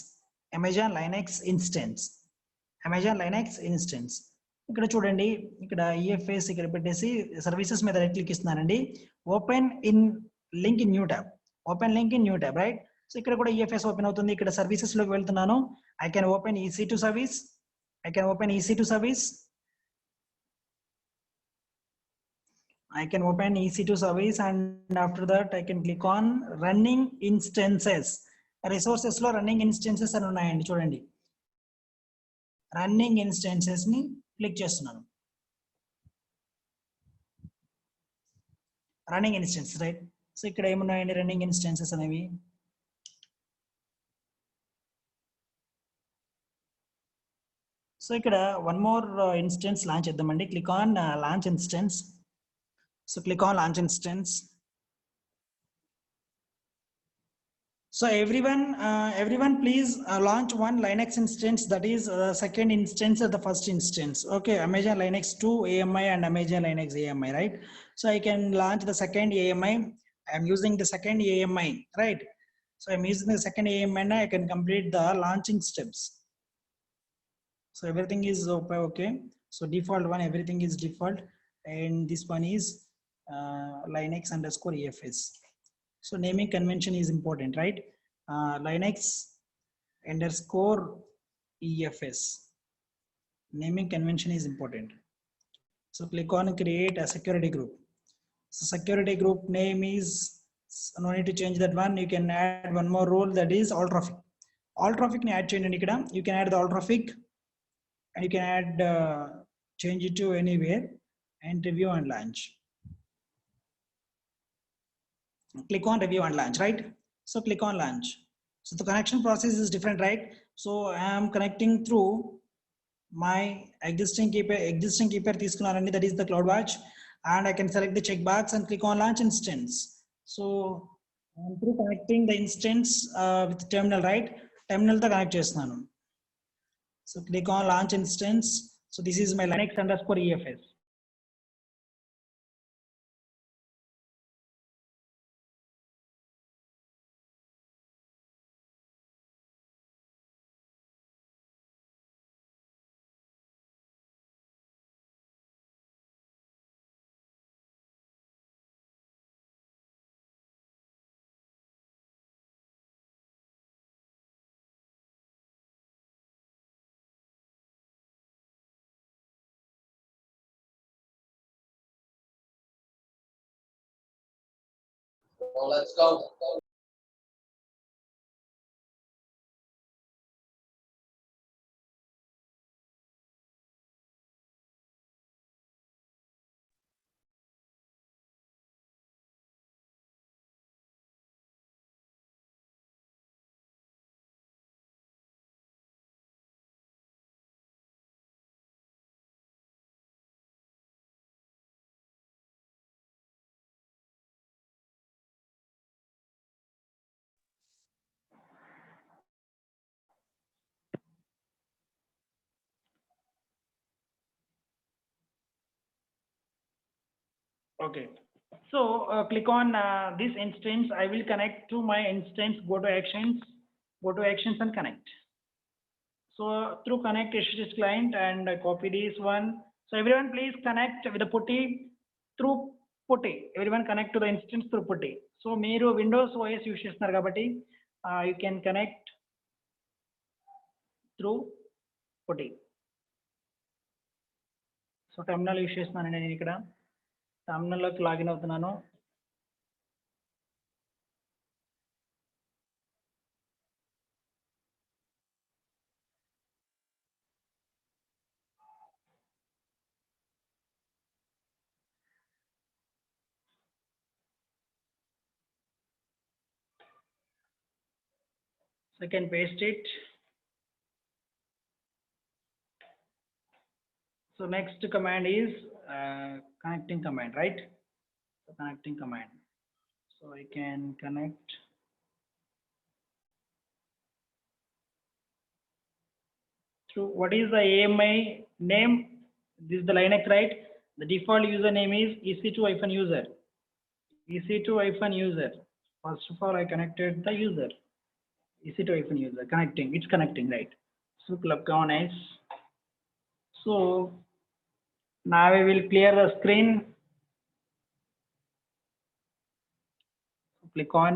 instance. ఇక్కడ చూడండి, ఇక్కడ ఈఎఫ్ఎస్ ఇక్కడ పెట్టేసి సర్వీసెస్ మీద రైట్ క్లిక్ ఇస్తున్నానండి. Open link in new tab, right? So ఇక్కడ కూడా ఈఎఫ్ఎస్ ఓపెన్ అవుతుంది. ఇక్కడ సర్వీసెస్ లోకి వెళ్తున్నాను. I can open EC2 service and after that I can click on running instances. Resources లో రన్నింగ్ ఇన్స్టెన్సెస్ అని ఉన్నాయండి చూడండి. రన్నింగ్ ఇన్స్టెన్సెస్ ని క్లిక్ చేస్తున్నాను. Running instance right. సో ఇక్కడ ఏమున్నాయండి రన్నింగ్ ఇన్స్టెన్సెస్ అనేవి. సో ఇక్కడ వన్ మోర్ ఇన్స్టెన్స్ లాంచ్ చేద్దామండి. Click on launch instance. So click on launch instance. So everyone please launch one Linux instance, that is second instance or the first instance. Okay, Amazon Linux 2 AMI and Amazon Linux AMI, right? So I can launch the second AMI. I am using the second AMI, right? So I'm using the second AMI and I can complete the launching steps. So everything is okay. So default one, everything is default, and this one is Linux underscore EFS. So naming convention is important, right? Linux underscore EFS. Naming convention is important. So click on create a security group. So security group name is, no need to change that one. You can add one more role, that is all traffic. All traffic ni add cheyandi ikkada. You can add the all traffic and you can add change it to anywhere and review and launch. Click on review and launch, right? So click on launch. So the connection process is different, right? So I am connecting through my existing keeper తీసుకున్నానండి, that is the CloudWatch, and I can select the checkbox and click on launch instance. So I am through connecting the instance with terminal, right? Terminal తో connect చేస్తున్నాను. So click on launch instance. So this is my Linux underscore EFS. So let's go. Okay, so click on this instance. I will connect to my instance. Go to actions and connect. So through connect SSH client and copy this one. So everyone please connect with the putty through putty. Everyone connect to the instance through putty. So మీరు Windows OS use చేస్తున్నారు కాబట్టి you can connect through putty. So terminal use చేస్తున్నాను నేను ఇక్కడ. Terminal లోకి login అవుతున్నాను. So I can paste it. So next command is connecting command, right? So connecting command. So I can connect through, what is the AMI name? This is the Linux, right? The default username is EC2-user. EC2-user. First of all, I connected the user. EC2-user connecting. It's connecting, right? So click on S. So now I will clear the screen. Click on,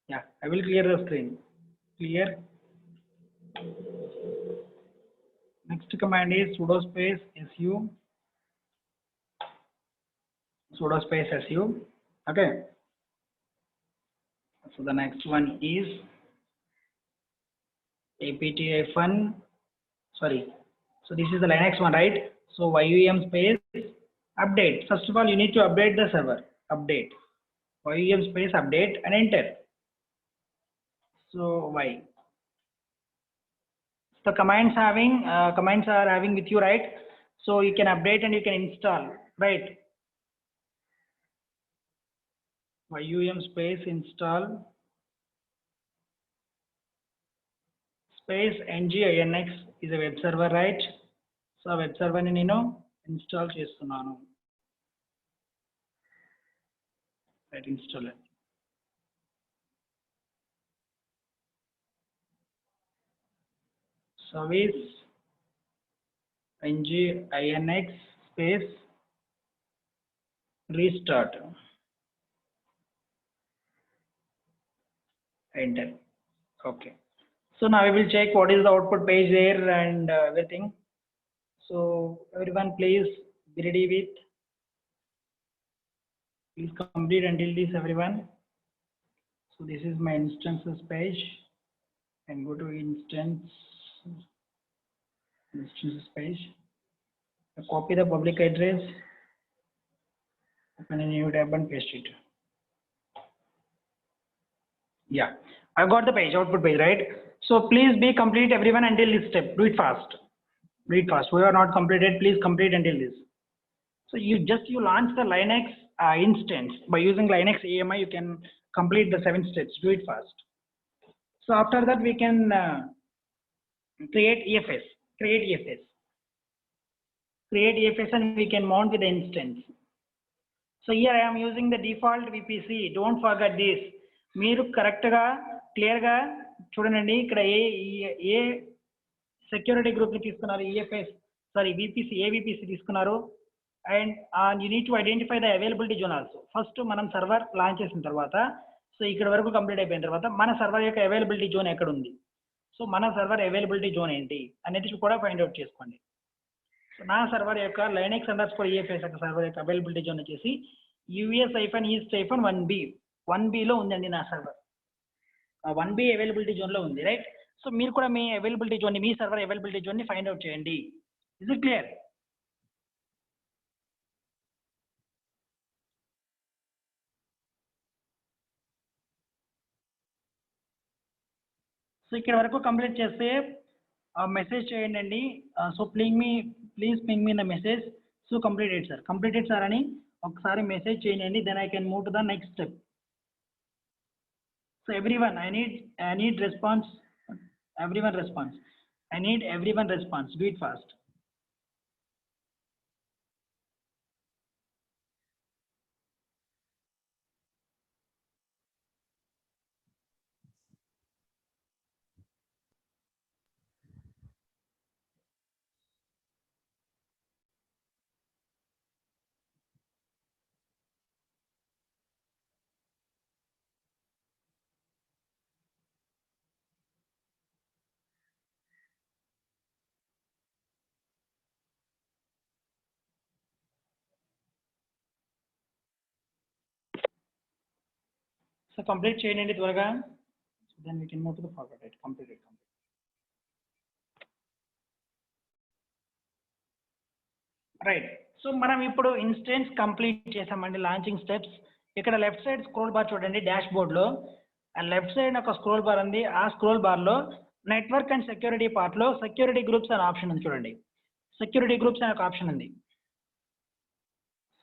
yeah, I will clear the screen. Clear. Next command is sudo space su. Sudo space su. Okay. So the next one is apt-, sorry. So this is the Linux one, right? So yum space update. First of all, you need to update the server. Update. Yum space update and enter. So y. The commands are having with you, right? So you can update and you can install, right? Yum space install space nginx is a web server, right? So web server ni nenu install chestunnanu, right? Install it. Service nginx space restart, enter. Okay, so now we will check what is the output page there and everything. So everyone please be ready with, please complete until this, everyone. So this is my instances page, and go to instances page, copy the public address, open a new tab and paste it. Yeah, I've got the page, output page, right? So please be complete everyone until this step. Do it fast. Do it fast. Who are not completed, please complete until this. So you launch the Linux instance by using Linux AMI. You can complete the 7 steps. Do it fast. So after that we can create EFS. Create EFS and we can mount with the instance. So here I am using the default VPC. Don't forget this. మీరు కరెక్ట్గా క్లియర్గా చూడండి. ఇక్కడ ఏ security గ్రూప్ని తీసుకున్నారు, EFS sorry VPC, ఏ VPC తీసుకున్నారు. And you need to identify the availability zone also. First మనం server launch చేసిన తర్వాత, సో ఇక్కడ వరకు కంప్లీట్ అయిపోయిన తర్వాత మన సర్వర్ యొక్క అవైలబిలిటీ జోన్ ఎక్కడ ఉంది, సో మన సర్వర్ అవైలబిలిటీ జోన్ ఏంటి అనేది కూడా ఫైండ్ అవుట్ చేసుకోండి. సో నా సర్వర్ యొక్క Linux_EFS యొక్క సర్వర్ యొక్క అవైలబిలిటీ జోన్ వచ్చేసి US-East-1B లో ఉందండి నా సర్వర్. 1B అవైలబిలిటీ జోన్లో ఉంది, రైట్? సో మీరు కూడా మీ అవైలబిలిటీ జోన్ని, మీ సర్వర్ అవైలబిలిటీ జోన్ని ఫైండ్ అవుట్ చేయండి. Is it clear? సో ఇక్కడ వరకు కంప్లీట్ చేస్తే మెసేజ్ చేయండి అండి. So please ping me the message. So completed sir అని ఒకసారి మెసేజ్ చేయండి. Then I can move to the next step. So everyone, I need response. Everyone response. I need everyone response. Do it fast. So complete చేయండి త్వరగా. So then we can move to the forward. Right? Complete. Right. So మనం ఇప్పుడు instance complete చేసామండి, launching steps. ఇక్కడ left side scroll bar చూడండి, dash బోర్డ్లో left side ఒక scroll bar ఉంది. ఆ స్క్రోల్ బార్లో నెట్వర్క్ అండ్ సెక్యూరిటీ పార్ట్లో సెక్యూరిటీ గ్రూప్స్ అనే ఆప్షన్ ఉంది చూడండి. సెక్యూరిటీ గ్రూప్స్ అనే ఒక ఆప్షన్ ఉంది.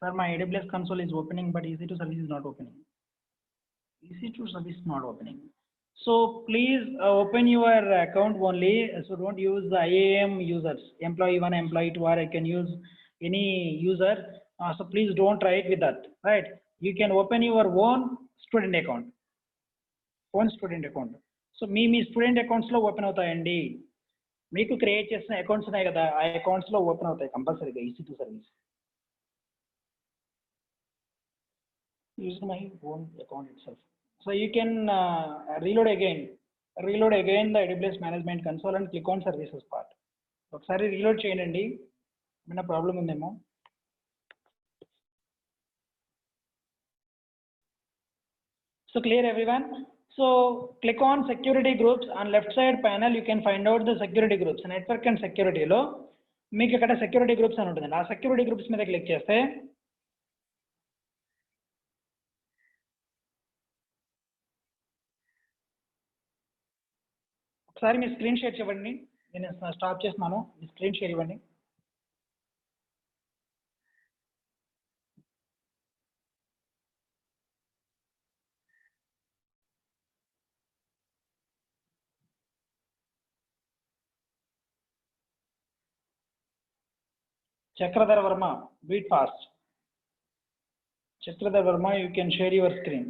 Sir, my AWS console is opening, but EC2 service is not opening. EC2 service not opening. So please open your account only. So don't use the IAM users, employee 1, employee 2, or I can use any user. So please don't try it with that, right? You can open your own student account. So me student అకౌంట్స్లో open అవుతాయండి. మీకు create చేసిన accounts ఉన్నాయి కదా, ఆ అకౌంట్స్లో open అవుతాయి కంపల్సరీగా EC2 service. Use my own account itself. So you can reload again the AWS management console and click on services part. ఒకసారి reload చేయండి, ఏమైనా ప్రాబ్లం ఉందేమో. So clear everyone? So click on security groups. On left side panel you can find out the security groups. Network and security లో మీకు ఇక్కడ security groups అని ఉంటుంది. ఆ security groups మీద క్లిక్ చేస్తే ఒకసారి మీ స్క్రీన్ షేర్ చేయండి. నేను స్టాప్ చేస్తున్నాను. మీ స్క్రీన్ షేర్ ఇవ్వండి. Chakradhar Verma, beat fast. Chakradhar Verma, you can share your screen.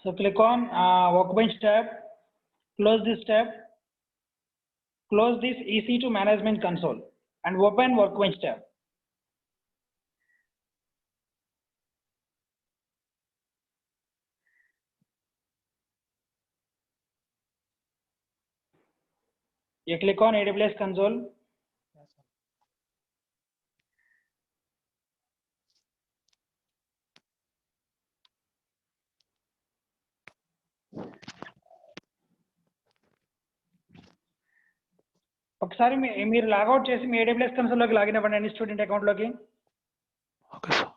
So click on Workbench tab, close this tab, close this EC2 management console and open Workbench tab. You click on AWS console. ఒకసారి మీరు logout చేసి మీ AWS console లోకి login అవ్వండి student account లోకి. Okay sir.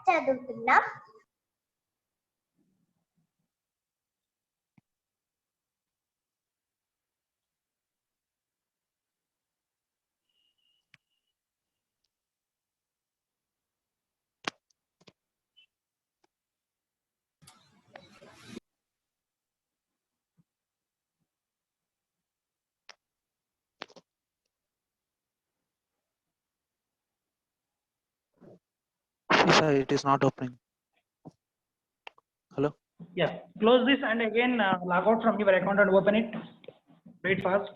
చదువుతున్నాం. Sir, it is not opening. Hello? Yes, close this and again log out from your account and open it. Wait fast.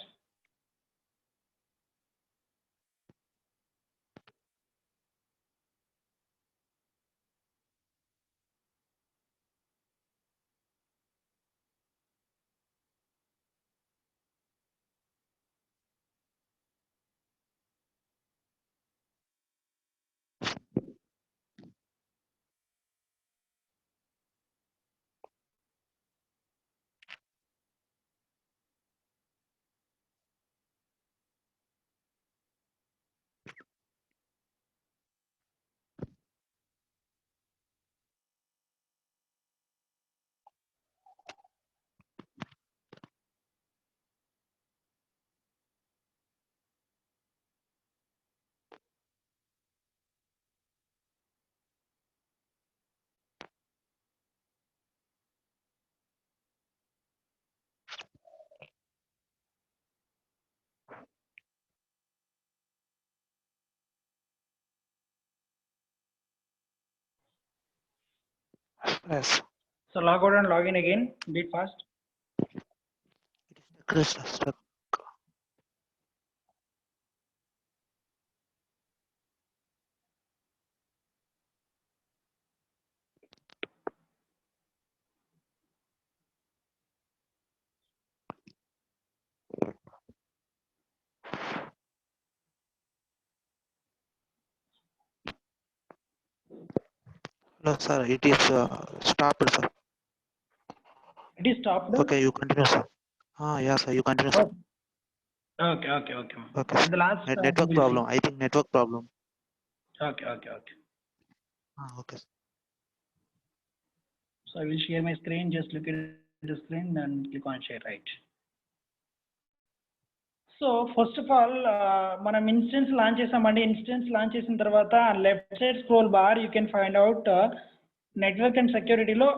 Yes. So log out and log in again. Beat fast. It is stuck. No, sir. It is stopped, sir. It is stopped. Okay, you continue, sir. Yeah, sir. You continue, sir. Okay. Okay. And the last Network problem. I think network problem. Okay. Okay. Sir. So I will share my screen. Just look at the screen and click on share, right? So first of all, మనం instance launch చేసామండి. Instance launch చేసిన తర్వాత left side scroll bar you can find out network and సెక్యూరిటీలో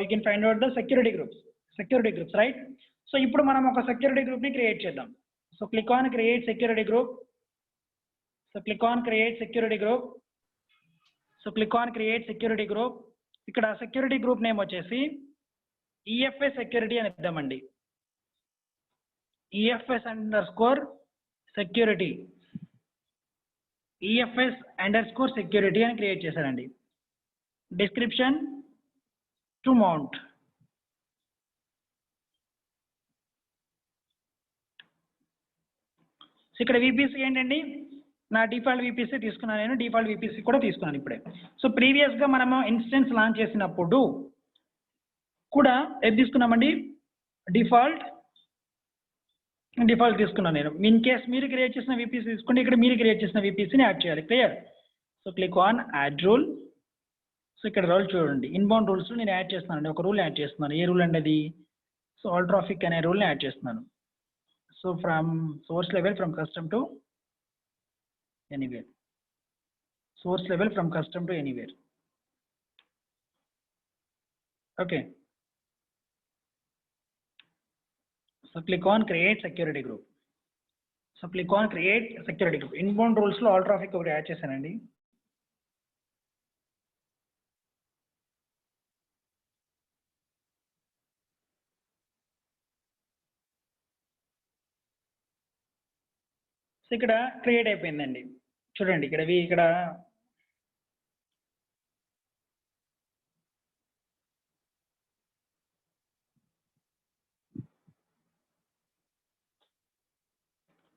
you can find out the security groups right. So ఇప్పుడు మనం ఒక security group ని create చేద్దాం. So click on create security group. ఇక్కడ సెక్యూరిటీ గ్రూప్ నేమ్ వచ్చేసి EFA security అని ఇద్దామండి. EFS underscore security. EFS underscore security అని క్రియేట్ చేశారండి. Description to mount. సో ఇక్కడ VPC ఏంటండి, నా డిఫాల్ట్ VPC తీసుకున్నాను, నేను డిఫాల్ట్ VPC కూడా తీసుకున్నాను ఇప్పుడే. సో ప్రీవియస్గా మనము ఇన్స్టెన్స్ లాంచ్ చేసినప్పుడు కూడా ఏది తీసుకున్నామండి, డిఫాల్ట్ తీసుకున్నాను నేను. ఇన్ కేస్ మీరు క్రియేట్ చేసిన VPC తీసుకుంటే ఇక్కడ మీరు క్రియేట్ చేసిన VPCని యాడ్ చేయాలి. Clear? So click on add rule. So ఇక్కడ రూల్ చూడండి, ఇన్బౌండ్ రూల్స్ నేను యాడ్ చేస్తున్నానండి. ఒక రూల్ యాడ్ చేస్తున్నాను. ఏ రూల్ అండి అది? సో ఆల్ ట్రాఫిక్ అనే రూల్ని యాడ్ చేస్తున్నాను. So from source level from custom to anywhere. Source level from custom to anywhere. Okay. So click on create security group. So click on create security group. Inbound rules లో all traffic ఒకటి add చేశానండి. So ఇక్కడ create అయిపోయిందండి. చూడండి ఇక్కడ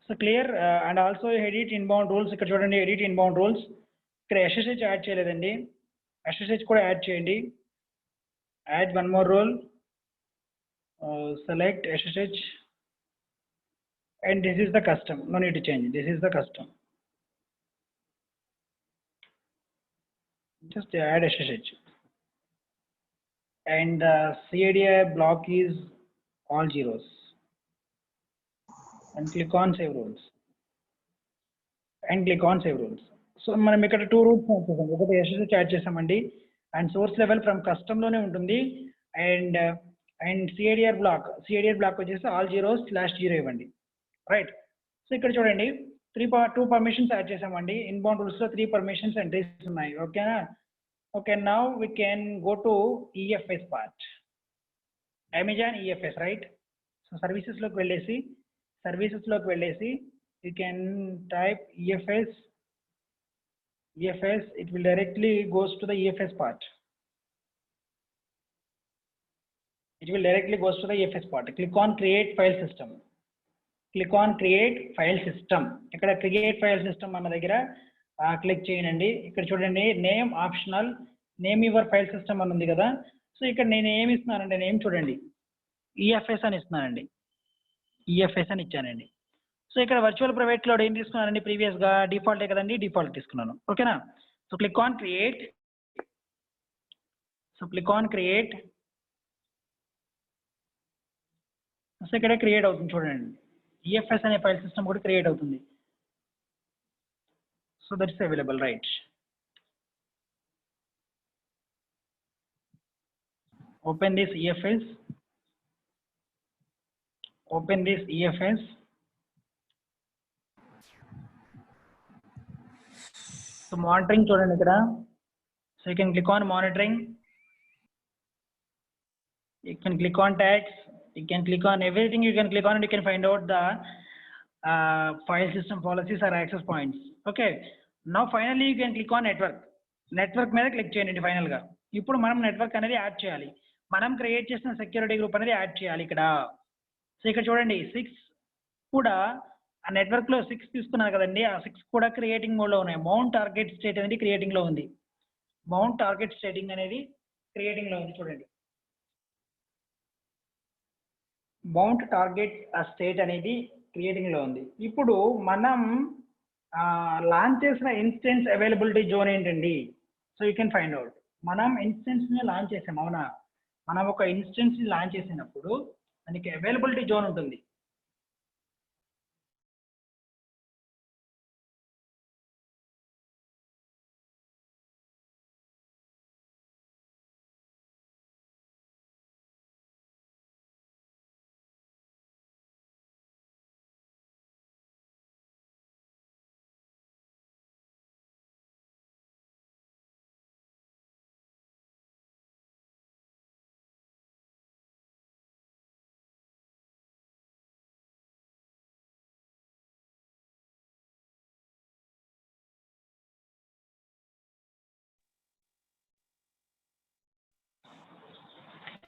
so clear. And also edit inbound rules. ఇక్కడ చూడండి, edit inbound rules. ఇక్కడ SSH యాడ్ చేయలేదండి, SSH కూడా యాడ్ చేయండి. Add one more rule, select SSH and this is the custom. No need to change, this is the custom. Just add SSH and CADI block is all zeros and click on save rules and click on save rules. So మనం ఇక్కడ 2 rules add చేసాం. ఒకటి SSH add చేసామండి, and source level from custom లోనే ఉంటుంది. And CADR black వచ్చేసి all zeros /0 ఇవ్వండి. Right. So ఇక్కడ చూడండి, 2 పర్మిషన్స్ యాడ్ చేసామండి. ఇన్బౌండ్ రూల్స్ లో 3 పర్మిషన్స్ ఎంట్రీస్ ఉన్నాయి. ఓకేనా? Okay, now we can go to EFS part. Amazon EFS, right? So services లోకి వెళ్ళేసి you can type EFS. It will directly goes to the EFS part. Click on create file system. ఇక్కడ create file system అన్న దగ్గర click చేయండి. ఇక్కడ చూడండి, name optional, name your file system అని ఉంది కదా. సో ఇక్కడ నేను ఏమి ఇస్తున్నానంటే, నేమ్ చూడండి, EFS అని ఇస్తున్నానండి. EFS అని ఇచ్చానండి. సో ఇక్కడ వర్చువల్ ప్రైవేట్ క్లౌడ్ ఏం తీసుకున్నానండి, ప్రీవియస్గా డిఫాల్టే కదండి, డిఫాల్ట్ తీసుకున్నాను. ఓకేనా? So click on create. So ఇక్కడ క్రియేట్ అవుతుంది చూడండి, EFS అనే ఫైల్ సిస్టమ్ కూడా క్రియేట్ అవుతుంది. So that's available, right? Open this EFS. So monitoring చూడండి ఇక్కడ. So you can click on monitoring. You can click on tags, you can click on everything, you can click on and you can find out the file system policies or access points. Okay, now finally you can click on network మీద click చేయండి. Final గా ఇప్పుడు మనం network అనేది add చేయాలి. మనం create చేసిన security group అనేది యాడ్ చేయాలి ఇక్కడ. సో ఇక్కడ చూడండి, 6 కూడా ఆ నెట్వర్క్ లో 6 తీసుకున్నారు కదండి, ఆ 6 కూడా క్రియేటింగ్ మోడ్ లో ఉన్నాయి. మౌంట్ టార్గెట్ స్టేట్ అనేది క్రియేటింగ్ లో ఉంది. చూడండి, మౌంట్ టార్గెట్ స్టేట్ అనేది క్రియేటింగ్ లో ఉంది. ఇప్పుడు మనం లాంచ్ చేసిన ఇన్స్టెన్స్ అవైలబిలిటీ జోన్ ఏంటండి? So you can find out. మనం ఇన్స్టెన్స్ ని లాంచ్ చేసాం, అవునా? మనం ఒక ఇన్స్టెన్స్ ని లాంచ్ చేసినప్పుడు దానికి అవైలబిలిటీ జోన్ ఉంటుంది.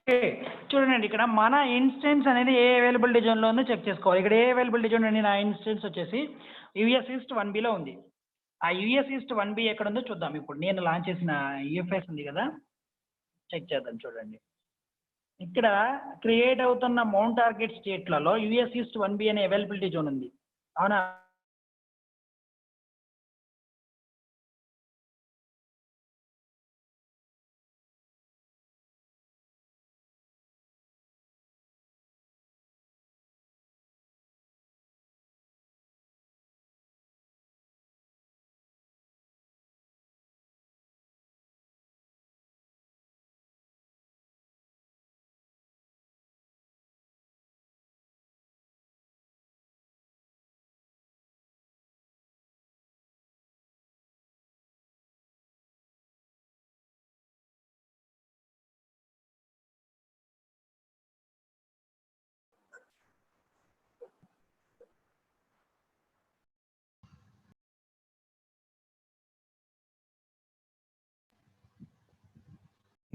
ఓకే చూడండి ఇక్కడ మన ఇన్స్టెన్స్ అనేది ఏ అవైలబిలిటీ జోన్లో ఉందో చెక్ చేసుకోవాలి. ఇక్కడ ఏ అవైలబిలిటీ జోన్ అండి? నా ఇన్స్టెన్స్ వచ్చేసి యుఎస్ ఈస్ట్ 1Bలో ఉంది. ఆ యుఎస్ ఈస్ట్ 1B ఎక్కడ ఉందో చూద్దాం. ఇప్పుడు నేను లాంచ్ చేసిన యుఎఫ్ఎస్ ఉంది కదా, చెక్ చేద్దాం. చూడండి ఇక్కడ క్రియేట్ అవుతున్న మౌంట్ టార్గెట్ స్టేట్లలో యుఎస్ ఈస్ట్ 1B అనే అవైలబిలిటీ జోన్ ఉంది, అవునా?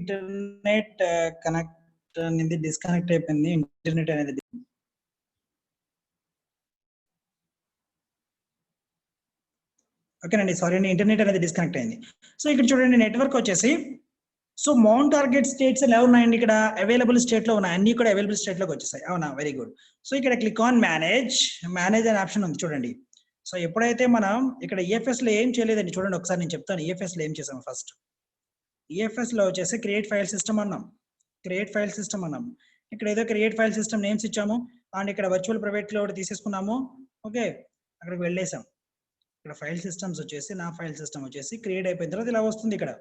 ఇంటర్నెట్ కనెక్ట్ అనేది డిస్కనెక్ట్ అయిపోయింది. ఇంటర్నెట్ అనేది ఓకేనండి, సారీ అండి, ఇంటర్నెట్ అనేది డిస్కనెక్ట్ అయింది. సో ఇక్కడ చూడండి నెట్వర్క్ వచ్చేసి, సో మౌంట్ టార్గెట్ స్టేట్స్ ఎలా ఉన్నాయండి? ఇక్కడ అవైలబుల్ స్టేట్ లో ఉన్నాయి, అన్ని కూడా అవైలబుల్ స్టేట్ లోకి వచ్చేసాయి, అవునా? Very good. సో ఇక్కడ క్లిక్ ఆన్ మేనేజ్ అనే ఆప్షన్ ఉంది చూడండి. సో ఎప్పుడైతే మనం ఇక్కడ ఈఎఫ్ఎస్ లో ఏం చేయలేదండి, చూడండి ఒకసారి నేను చెప్తాను. ఈఎఫ్ఎస్ లో ఏం చేసాము? ఫస్ట్ ఈఎఫ్ఎస్ లో వచ్చేసి క్రియేట్ ఫైల్ సిస్టమ్ అన్నాం, ఇక్కడ ఏదో క్రియేట్ ఫైల్ సిస్టమ్ నేమ్స్ ఇచ్చాము, అండ్ ఇక్కడ వర్చువల్ ప్రైవేట్ క్లౌడ్ తీసేసుకున్నాము. ఓకే, అక్కడికి వెళ్ళేసాం. ఇక్కడ ఫైల్ సిస్టమ్స్ వచ్చేసి నా ఫైల్ సిస్టమ్ వచ్చేసి క్రియేట్ అయిపోయిన తర్వాత ఇలా వస్తుంది ఇక్కడ.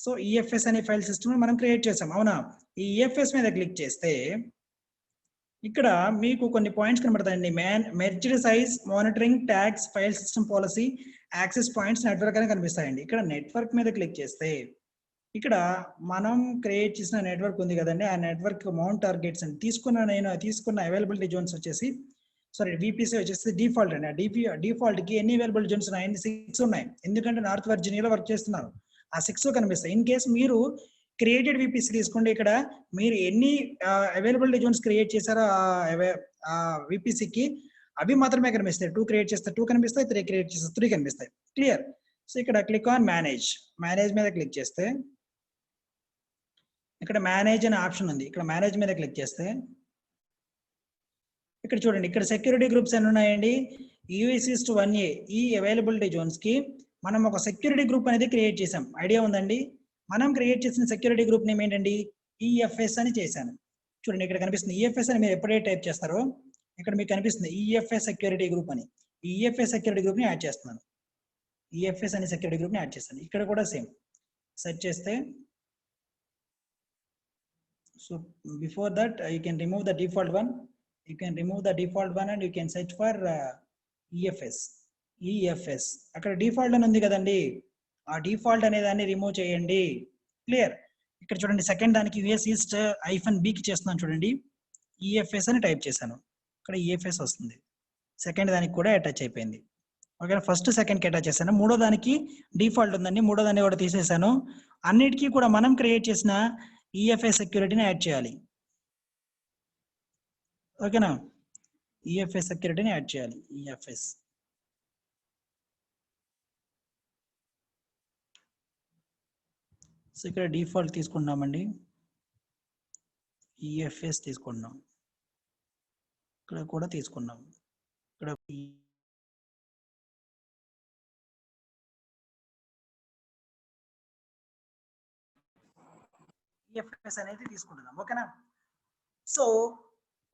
సో ఈఎఫ్ఎస్ అనే ఫైల్ సిస్టమ్ మనం క్రియేట్ చేసాం, అవునా? ఈ ఈఎఫ్ఎస్ మీద క్లిక్ చేస్తే ఇక్కడ మీకు కొన్ని పాయింట్స్ కనబడతాయండి. Merged size, monitoring, tags, file system policy, access points, network అని కనిపిస్తాయండి. ఇక్కడ నెట్వర్క్ మీద క్లిక్ చేస్తే ఇక్కడ మనం క్రియేట్ చేసిన నెట్వర్క్ ఉంది కదండి, ఆ నెట్వర్క్ మౌంట్ టార్గెట్స్ అని తీసుకున్న అవైలబిలిటీ జోన్స్ వచ్చేసి, సారీ విపిసి వచ్చేసి డిఫాల్ట్ అండి. ఆ డిఫాల్ట్ కి ఎన్ని అవైలబుల్ జోన్స్ ఉన్నాయి? 6 ఉన్నాయి. ఎందుకంటే నార్త్ వర్జీనియాలో వర్క్ చేస్తున్నారు, ఆ 6 కనిపిస్తాయి. ఇన్ కేసు మీరు క్రియేటెడ్ విపిసి తీసుకోండి, ఇక్కడ మీరు ఎన్ని అవైలబిలిటీ జోన్స్ క్రియేట్ చేశారో ఆ విపిసికి అవి మాత్రమే కనిపిస్తాయి. 2 క్రియేట్ చేస్తే 2 కనిపిస్తాయి, 3 క్రియేట్ చేస్తే 3 కనిపిస్తాయి. క్లియర్? సో ఇక్కడ క్లిక్ ఆన్ మేనేజ్ మీద క్లిక్ చేస్తే ఇక్కడ మేనేజ్ అనే ఆప్షన్ ఉంది. ఇక్కడ మేనేజ్ మీద క్లిక్ చేస్తే ఇక్కడ చూడండి, ఇక్కడ సెక్యూరిటీ గ్రూప్స్ ఎన్ని ఉన్నాయండి? యుఎస్ ఈస్ట్ 1A ఈ అవైలబిలిటీ జోన్స్ కి మనం ఒక సెక్యూరిటీ గ్రూప్ అనేది క్రియేట్ చేసాం. ఐడియా ఉందండి? మనం క్రియేట్ చేసిన సెక్యూరిటీ గ్రూప్ నేమ్ ఏంటండి? ఈఎఫ్ఎస్ అని చేశాను. చూడండి ఇక్కడ కనిపిస్తుంది ఈఎఫ్ఎస్ అని. మీరు ఎప్పుడైతే టైప్ చేస్తారో ఇక్కడ మీకు కనిపిస్తుంది ఈఎఫ్ఎస్ సెక్యూరిటీ గ్రూప్ అని. ఈ ఈఎఫ్ఎస్ సెక్యూరిటీ గ్రూప్ ని యాడ్ చేస్తున్నాను. ఈఎఫ్ఎస్ అనే సెక్యూరిటీ గ్రూప్ ని యాడ్ చేస్తాను. ఇక్కడ కూడా సేమ్ సెర్చ్ చేస్తే, so before that you can remove the default one. And you can search for EFS. అక్కడ డిఫాల్ట్ అని ఉంది కదండి, ఆ డిఫాల్ట్ అనే దాన్ని రిమూవ్ చేయండి. క్లియర్? ఇక్కడ చూడండి సెకండ్ దానికి యుఎస్ ఈస్ట్ -B కి చేస్తున్నాను చూడండి, ఈఎఫ్ఎస్ అని టైప్ చేశాను, ఇక్కడ ఈఎఫ్ఎస్ వస్తుంది. సెకండ్ దానికి కూడా అటాచ్ అయిపోయింది. ఓకే, ఫస్ట్ సెకండ్ కి అటాచ్ చేశాను. మూడో దానికి డిఫాల్ట్ ఉందండి, మూడో దాన్ని కూడా తీసేసాను. అన్నిటికీ కూడా మనం క్రియేట్ చేసిన ఈఎఫ్ఎస్ సెక్యూరిటీని యాడ్ చేయాలి. ఓకేనా? ఈఎఫ్ఎస్ సెక్యూరిటీని యాడ్ చేయాలి. ఈఎఫ్ఎస్ సో ఇక్కడ డిఫాల్ట్ తీసుకున్నామండి, ఈఎఫ్ఎస్ తీసుకున్నాం, ఇక్కడ కూడా తీసుకున్నాం. ఇక్కడ ఈఎఫ్ఎస్ అనేది తీసుకుంటున్నాం. ఓకేనా? సో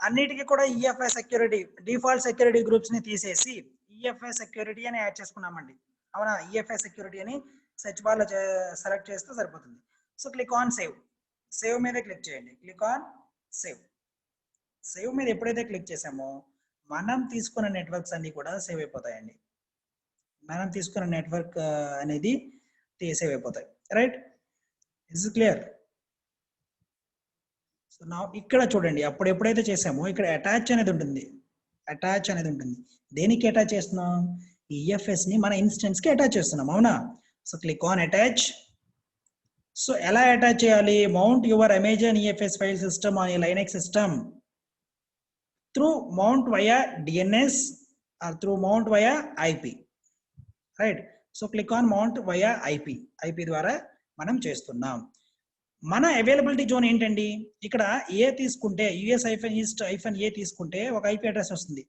అన్నిటికీ కూడా EFI security default security groups ని తీసేసి ఈఎఫ్ఐ సెక్యూరిటీ అని యాడ్ చేసుకున్నామండి, అవునా? ఈఎఫ్ఐ సెక్యూరిటీ అని సెర్చ్ బార్ లో సెలెక్ట్ చేస్తే సరిపోతుంది. సో క్లిక్ ఆన్ సేవ్ మీద క్లిక్ చేయండి. క్లిక్ ఆన్ సేవ్ మీద ఎప్పుడైతే క్లిక్ చేసామో మనం తీసుకున్న నెట్వర్క్స్ అన్ని కూడా సేవ్ అయిపోతాయండి. మనం తీసుకున్న నెట్వర్క్ అనేది సేవ్ అయిపోతాయి. రైట్? Is clear? సో నా ఇక్కడ చూడండి, అప్పుడు ఎప్పుడైతే చేసామో ఇక్కడ అటాచ్ అనేది ఉంటుంది. దేనికి అటాచ్ చేస్తున్నాం? ఈఎఫ్ఎస్ ని మన ఇన్స్టెన్స్ కి అటాచ్ చేస్తున్నాం, అవునా? So click on attach. So ఎలా అటాచ్ చేయాలి? Mount your Amazon EFS file system on a Linux system through mount via DNS or through mount via IP, right? So click on mount via IP ద్వారా మనం చేస్తున్నాం. మన availability zone ఏంటండి? ఇక్కడ ఏ తీసుకుంటే US-East-A తీసుకుంటే ఒక IP అడ్రస్ వస్తుంది.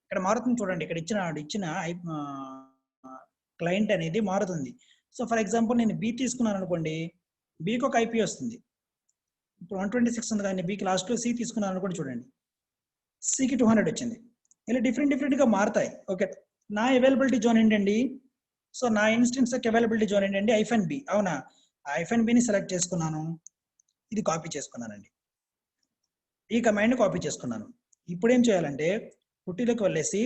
ఇక్కడ మారుతుంది చూడండి. ఇక్కడ ఇచ్చిన క్లయింట్ అనేది మారుతుంది. సో ఫర్ ఎగ్జాంపుల్ నేను B తీసుకున్నాను అనుకోండి, Bకి ఒక IP వస్తుంది. ఇప్పుడు 126 ఉంది కానీ Bకి లాస్ట్లో C తీసుకున్నాను అనుకోండి, చూడండి Cకి 200 వచ్చింది. ఇలా డిఫరెంట్గా మారుతాయి. ఓకే, నా అవైలబిలిటీ జోన్ ఏంటండి? సో నా ఇన్స్టెన్స్ యొక్క అవైలబిలిటీ జోన్ ఏంటండి? -B. అవునా? -Bని సెలెక్ట్ చేసుకున్నాను, ఇది కాపీ చేసుకున్నానండి, ఈ కమాండ్ని కాపీ చేసుకున్నాను. ఇప్పుడు ఏం చేయాలంటే పుట్టిలోకి వెళ్ళేసి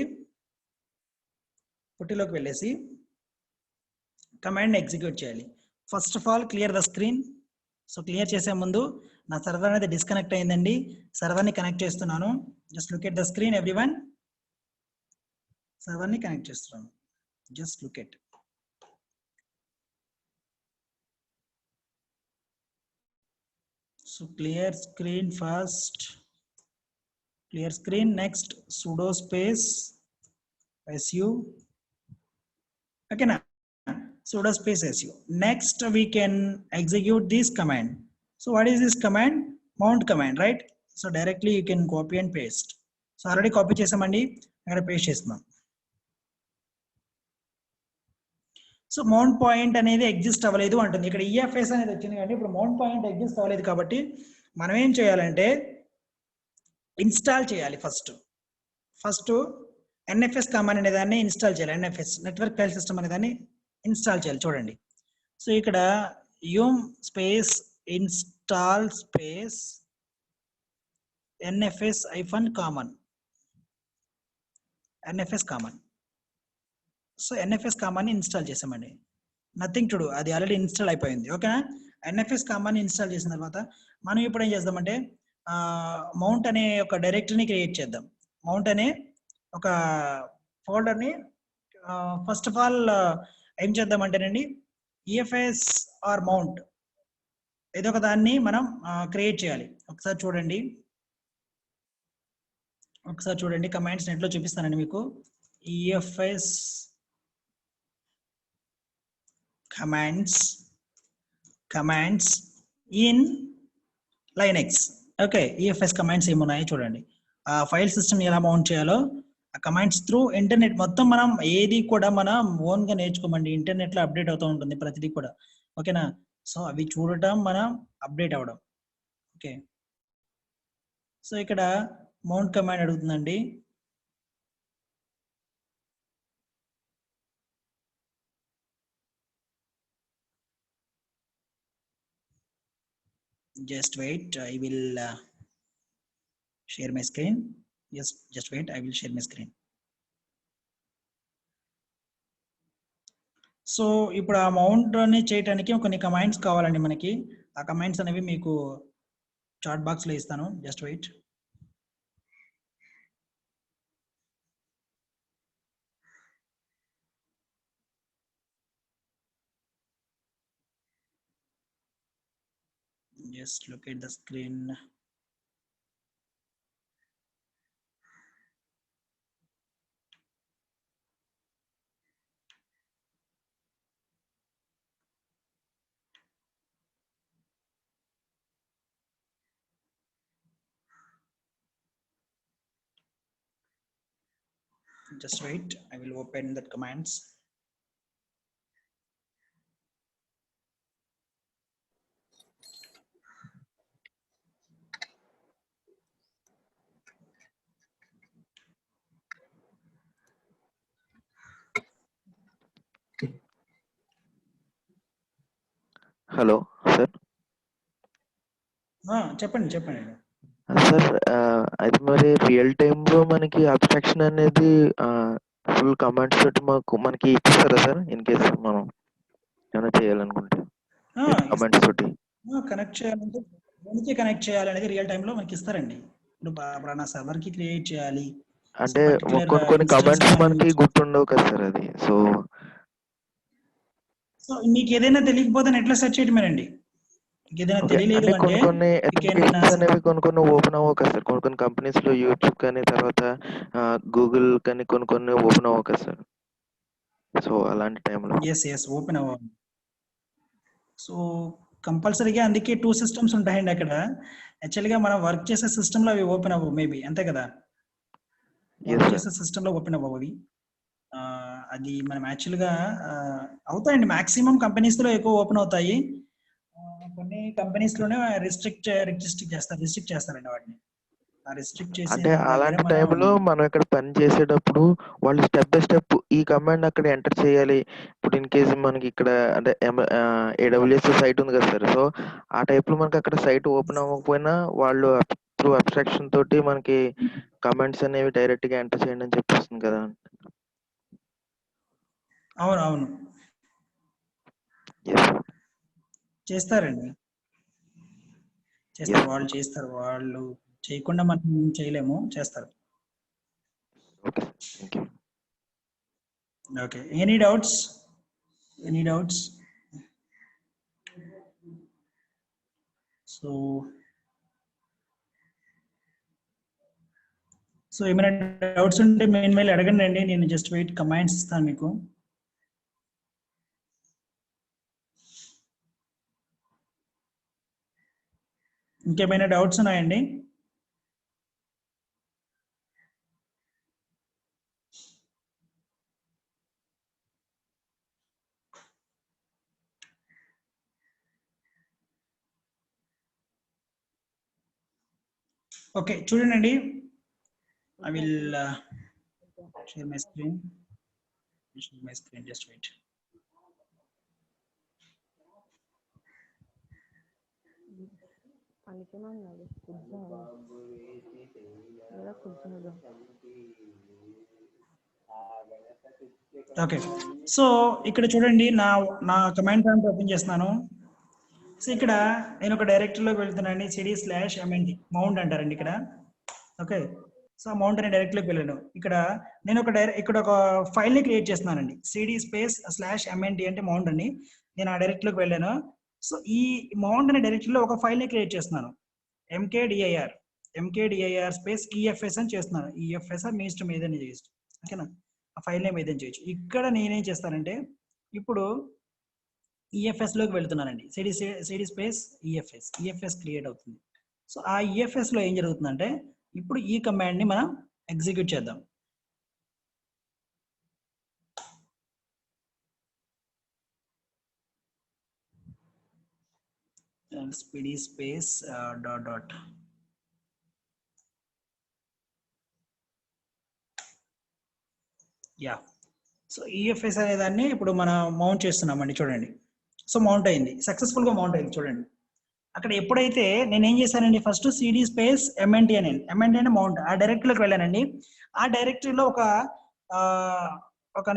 కమాండ్ని ఎగ్జిక్యూట్ చేయాలి. First of all clear the screen. So clear చేసే ముందు నా సర్వర్ అనేది డిస్కనెక్ట్ అయిందండి, సర్వర్ని కనెక్ట్ చేస్తున్నాను. Just look at the screen everyone. సర్వర్ని కనెక్ట్ చేస్తున్నాను, just look at. So clear screen first, clear screen, next sudo space su, okay na, sudo space su. Next we can execute this command. So what is this command? Mount command, right? So directly you can copy and paste. So already copy chesamandi, akkada paste chestunam. So mount point అనేది exist అవ్వలేదు అంటుంది. ఇక్కడ EFS అనేది వచ్చింది కానీ ఇప్పుడు mount point exist అవ్వలేదు కాబట్టి మనం ఏం చేయాలంటే ఇన్స్టాల్ చేయాలి. ఫస్ట్ NFS కమాండ్ అనే దాన్ని ఇన్స్టాల్ చేయాలి. NFS నెట్వర్క్ ఫైల్ సిస్టమ్ అనే దాన్ని ఇన్స్టాల్ చేయాలి. చూడండి, సో ఇక్కడ yum space install space NFS-common. So NFS కామాన్ని ఇన్స్టాల్ చేసామండి, నథింగ్ టు డూ, అది ఆల్రెడీ ఇన్స్టాల్ అయిపోయింది. ఓకేనా? NFS కామాన్ని ఇన్స్టాల్ చేసిన తర్వాత మనం ఇప్పుడు ఏం చేద్దామంటే మౌంట్ అనే ఒక డైరెక్టరీని క్రియేట్ చేద్దాం. మౌంట్ అనే ఒక ఫోల్డర్ని ఫస్ట్ ఆఫ్ ఆల్ ఏం చేద్దామంటేనండి EFS ఆర్ మౌంట్ ఏదో ఒక దాన్ని మనం క్రియేట్ చేయాలి. ఒకసారి చూడండి కమాండ్స్ నెట్లో చూపిస్తానండి మీకు. EFS commands in Linux. Okay, EFS commands ఏమున్నాయో చూడండి. ఆ ఫైల్ సిస్టమ్ ఎలా మౌంట్ చేయాలో ఆ కమాండ్స్ త్రూ ఇంటర్నెట్ మొత్తం మనం ఏది కూడా మనం ఓన్గా నేర్చుకోమండి. ఇంటర్నెట్లో అప్డేట్ అవుతూ ఉంటుంది ప్రతిదీ కూడా. ఓకేనా? సో అవి చూడటం, మనం అప్డేట్ అవ్వడం. ఓకే, సో ఇక్కడ మౌంట్ కమాండ్ అడుగుతుందండి. Just wait, I will share my screen. Yes, just wait, I will share my screen. So ఇప్పుడు ఆ మౌంట్ ని చేయడానికి కొన్ని కమాండ్స్ కావాలండి మనకి. ఆ కమాండ్స్ అనేవి మీకు చాట్ బాక్స్ లో ఇస్తాను. Just wait. Just look at the screen. Just wait, I will open that commands. Hello sir. చెప్పండి. సార్ అయితే మరి రియల్ టైంలో మనకి అబ్స్ట్రాక్షన్ అనేది ఫుల్ కమాండ్స్ తోటి మనకి ఇచ్చిస్తారా సార్? ఇన్ కేస్ మనం ఏమైనా చేయాలనుకుంటే కమాండ్స్ తోటి కనెక్ట్ చేయాలనేది రియల్ టైంలో మనకి ఇస్తారండి. ఇప్పుడు నా సర్వర్ కి క్రియేట్ చేయాలి అంటే కొన్ని కమాండ్స్ మనకి గుర్తుండవు కదా సార్, అది. సో మీకు ఏదైనా తెలియకపోతే నెట్లో సెర్చ్ చేయడమేనండి. ఏదైనా ఓకే. తెలియలేదు అంటే అంటే కొన్ని మీకేమైనా అథెంటికేషన్స్ అనేవి కొన్ని ఓపెన్ అవ్వవు కదా సార్. కొన్ని కంపెనీస్‌లో యూట్యూబ్ కానీ తర్వాత గూగుల్ కానీ కొన్ని ఓపెన్ అవ్వవు కదా సార్. సో అలాంటి టైంలో ఎస్ ఓపెన్ అవ్వాలి. సో కంపల్సరీగా అందుకే 2 సిస్టమ్స్ ఉంటాయండి అక్కడ. యాక్చువల్‌గా మనం వర్క్ చేసే సిస్టమ్‌లో అవి ఓపెన్ అవ్వవు మేబీ అంతే కదా! Work yes sir. చేసే సిస్టమ్‌లో ఓపెన్ అవ్వవు అవి. అది మనం యాక్చువల్‌గా అవుతాయండి. మాక్సిమం కంపెనీస్‌లో ఎక్కువ ఓపెన్ అవుతాయి. కొన్ని కంపెనీస్‌లోనే రిస్ట్రిక్ట్ చేస్తారండి వాటిని. ఆ రిస్ట్రిక్ట్ అంటే చేసిన దగ్గర అలాంటి మనం టైంలో మనం ఇక్కడ పని చేసేటప్పుడు వాళ్ళు స్టెప్ బై స్టెప్ ఈ కమాండ్ అక్కడ ఎంటర్ చేయాలి. ఇప్పుడు ఇన్ కేస్ మనకి ఇక్కడ అంటే ఏడబ్ల్యూఎస్ సైట్ ఉంది కదా సార్. సో ఆ టైప్‌లో మనకి అక్కడ సైట్ ఓపెన్ అవ్వకపోయినా వాళ్ళు త్రూ అబ్స్ట్రాక్షన్ తోటి మనకి కమాండ్స్ అనేవి డైరెక్ట్‌గా ఎంటర్ చేయండి అని చెప్పేస్తుంది కదా! అవును. Yes sir. చేస్తారండి. యెస్. వాళ్ళు చేస్తారు. వాళ్ళు చేయకుండా మనం చేయలేము. చేస్తారు. Okay sir. Thank you. Okay. Any doubts? So ఏమైనా డౌట్స్ ఉంటే మెయిల్ అడగండి. నేను జస్ట్ కమాండ్స్ ఇస్తాను మీకు. ఇంకేమైనా డౌట్స్ ఉన్నాయండి? ఓకే. చూడండి. I will share my screen. Just wait. Okay. So ఇక్కడ చూడండి నా కమాండ్ ప్రాంప్ట్ ఓపెన్ చేస్తున్నాను. సో ఇక్కడ నేను ఒక డైరెక్టరీలోకి వెళ్తున్నానండి. cd/mnt మౌంట్ అంటారండి ఇక్కడ. ఓకే. సో మౌంట్ అనే డైరెక్టరీలోకి వెళ్ళాను. ఇక్కడ నేను ఇక్కడ ఒక ఫైల్ ని క్రియేట్ చేస్తున్నానండి. cd/mnt అంటే మౌంట్ అండి. నేను ఆ డైరెక్టరీలోకి వెళ్ళాను. సో ఈ మౌంట్ అనే డైరెక్టరీలో ఒక ఫైల్ ని క్రియేట్ చేస్తున్నాను. mkdir స్పేస్ EFS అని చేస్తున్నాను. EFS మీ ఇష్టం ఏదైనా చేయొచ్చు. ఓకేనా? ఆ ఫైల్ నేమ్ ఏదైనా చేయొచ్చు. ఇక్కడ నేనేం చేస్తానంటే ఇప్పుడు EFS లోకి వెళ్తున్నానండి. cd స్పేస్ EFS క్రియేట్ అవుతుంది. సో ఆ EFS లో ఏం జరుగుతుందంటే ఇప్పుడు ఈ కమాండ్ ని మనం ఎగ్జిక్యూట్ చేద్దాం. cd space dot yeah. So EFS అనే దాన్ని ఇప్పుడు మనం మౌంట్ చేస్తున్నామండి. చూడండి. సో మౌంట్ అయింది. సక్సెస్ఫుల్ గా మౌంట్ అయింది. చూడండి. అక్కడ ఎప్పుడైతే నేను ఏం చేశానండి, ఫస్ట్ cd స్పేస్ mnt అని అంటే మౌంట్ ఆ డైరెక్టరీలోకి వెళ్ళానండి. ఆ డైరెక్టరీలో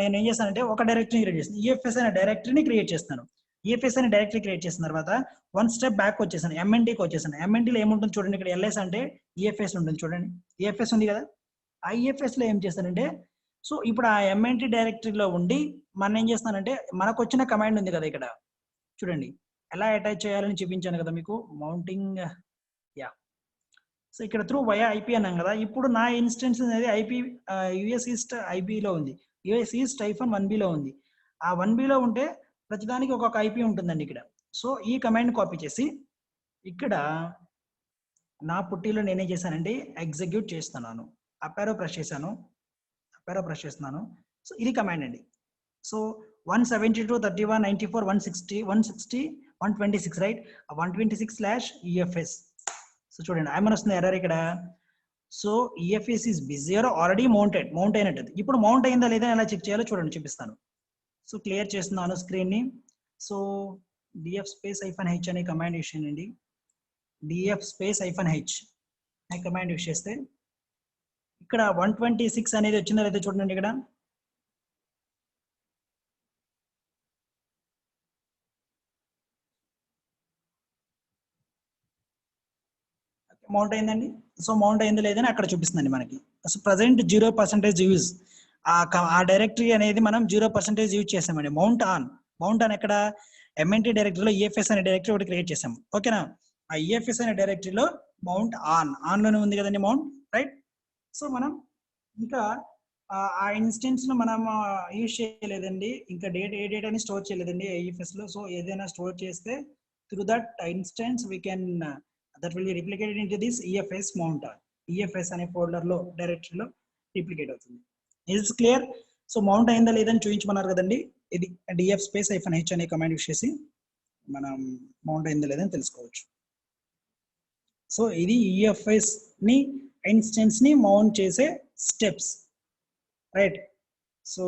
నేను ఏం చేశానంటే ఒక డైరెక్టరీ క్రియేట్ చేస్తాను. EFS అనే డైరెక్టరీని క్రియేట్ చేస్తాను. EFS అనే డైరెక్టరీ క్రియేట్ చేసిన తర్వాత వన్ స్టెప్ బ్యాక్ వచ్చేసాను. MNTకి వచ్చేసాను. MNTలో ఏముంటుంది చూడండి. ఇక్కడ LS అంటే EFS ఉంటుంది. చూడండి. EFS ఉంది కదా. ఆ EFS లో ఏం చేస్తానంటే సో ఇప్పుడు ఆ MNT డైరెక్టరీలో ఉండి మనం ఏం చేస్తానంటే మనకు వచ్చిన కమాండ్ ఉంది కదా ఇక్కడ చూడండి. ఎలా అటాచ్ చేయాలని చూపించాను కదా మీకు మౌంటింగ్. యా. సో ఇక్కడ త్రూ వయా IP అన్నాం కదా. ఇప్పుడు నా ఇన్స్టెన్స్ అనేది IP US ఈస్ట్ IBలో ఉంది. US ఈస్ట్ -1Bలో ఉంది. ఆ 1Bలో ఉంటే ప్రతిదానికి ఒక్కొక్క IP ఉంటుందండి ఇక్కడ. సో ఈ కమాండ్ కాపీ చేసి ఇక్కడ నా పుట్టిలో నేనేం చేశానంటే ఎగ్జిక్యూట్ చేస్తున్నాను. అప్ యారో ప్రెస్ చేస్తున్నాను. సో ఇది కమాండ్ అండి. So 172 31 94 160 126 right. 126/EFS. సో చూడండి ఏమని వస్తుంది ఎర్రర్ ఇక్కడ. So EFS is busy or already mount అయినట్టు. ఇప్పుడు మౌంట్ అయిందా లేదా ఎలా చెక్ చేయాలో చూడండి చూపిస్తాను. సో క్లియర్ చేస్తున్నాను స్క్రీన్ ని. సో df స్పేస్ -h అనే కమాండ్ యూస్ చేయండి. df స్పేస్ -h అనే కమాండ్ యూస్ చేస్తే ఇక్కడ 126 అనేది వచ్చిందా లేదా చూడండి ఇక్కడ. మౌంట్ అయిందండి. సో మౌంట్ అయింది లేదని అక్కడ చూపిస్తుందండి మనకి. సో ప్రజెంట్ 0% యూజ్ ఆ డైరెక్టరీ అనేది మనం 0% యూజ్ చేసామండి. మౌంట్ ఆన్ ఎక్కడ ఎంఎన్టీ డైరెక్టరీలో ఈఎఫ్ఎస్ అనే డైరెక్టరీ ఒకటి క్రియేట్ చేసాం. ఓకేనా? ఆ ఈఎఫ్ఎస్ అనే డైరెక్టరీలో మౌంట్ ఆన్లోనే ఉంది కదండి మౌంట్, రైట్? సో మనం ఇంకా ఆ ఇన్స్టెన్స్ ను మనం యూజ్ చేయలేదండి, ఇంకా ఏ డేటాని స్టోర్ చేయలేదండి ఈఎఫ్ఎస్ లో. సో ఏదైనా స్టోర్ చేస్తే through that instance we can that will be replicated in to this EFS mount. EFS అనే ఫోల్డర్ లో డైరెక్టరీలో రిప్లికేట్ అవుతుంది. It's clear? సో మౌంట్ అయిందా లేదని చూపించమన్నారు కదండి. ఇది df స్పేస్ -h అనే కమాండ్ యూస్ చేసి మనం మౌంట్ అయిందా లేదని తెలుసుకోవచ్చు. సో ఇది ఈఎఫ్ఎస్ ని ఇన్స్టెన్స్ ని మౌంట్ చేసే steps, right? So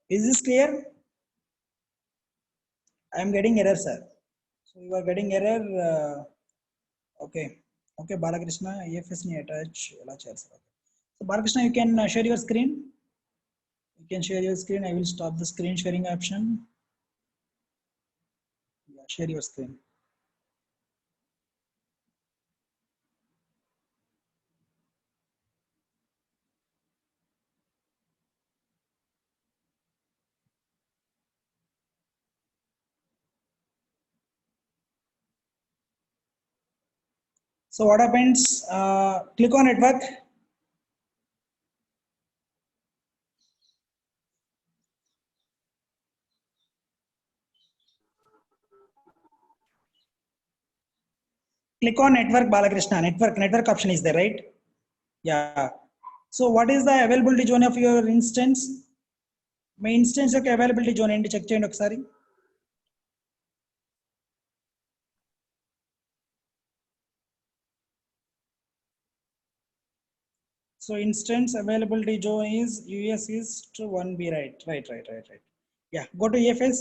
is this clear? I am getting error, sir. So you are getting error. Okay Balakrishna, EFS ni attach ela cheyali sir. So Balakrishna, you can share your screen. You can share your screen. I will stop the screen sharing option. Yeah, share your screen. So what happens? Click on network. Click on network, Balakrishna. Network option is there, right? Yeah. So what is the availability zone of your instance? My instance యొక్క availability zone ఏంటి check చేయండి ఒకసారి. So instance availability zone is US is to 1B, right. Yeah, go to EFS.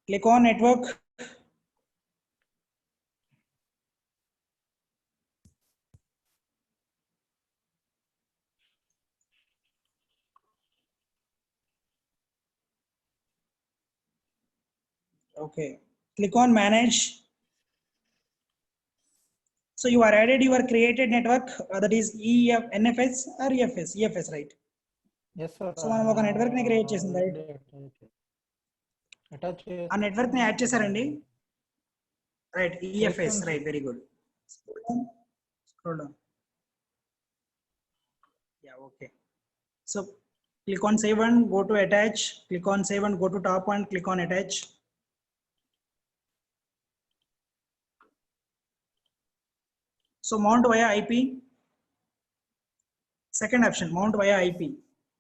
Click on network. Okay, click on manage. So you are added your created network, that is NFS or EFS, right? Yes sir. So మనం ఒక network ని create చేసింది, right? ఆ network ని add చేశారండి, right? EFS, right, very good. Scroll down. Yeah, okay. So click on save and go to attach. Click on save and go to top and click on attach. So mount via IP. Second option, mount via IP.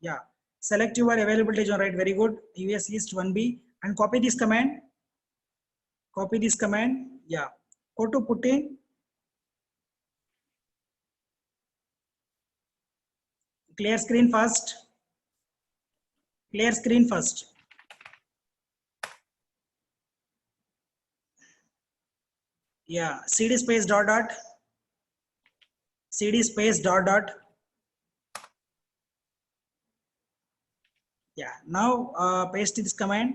Yeah, select your availability zone, right? Very good. US East 1B and copy this command. Yeah, go to putting. Clear screen first. Yeah, cd space dot. cd space dot. Yeah, now paste this command.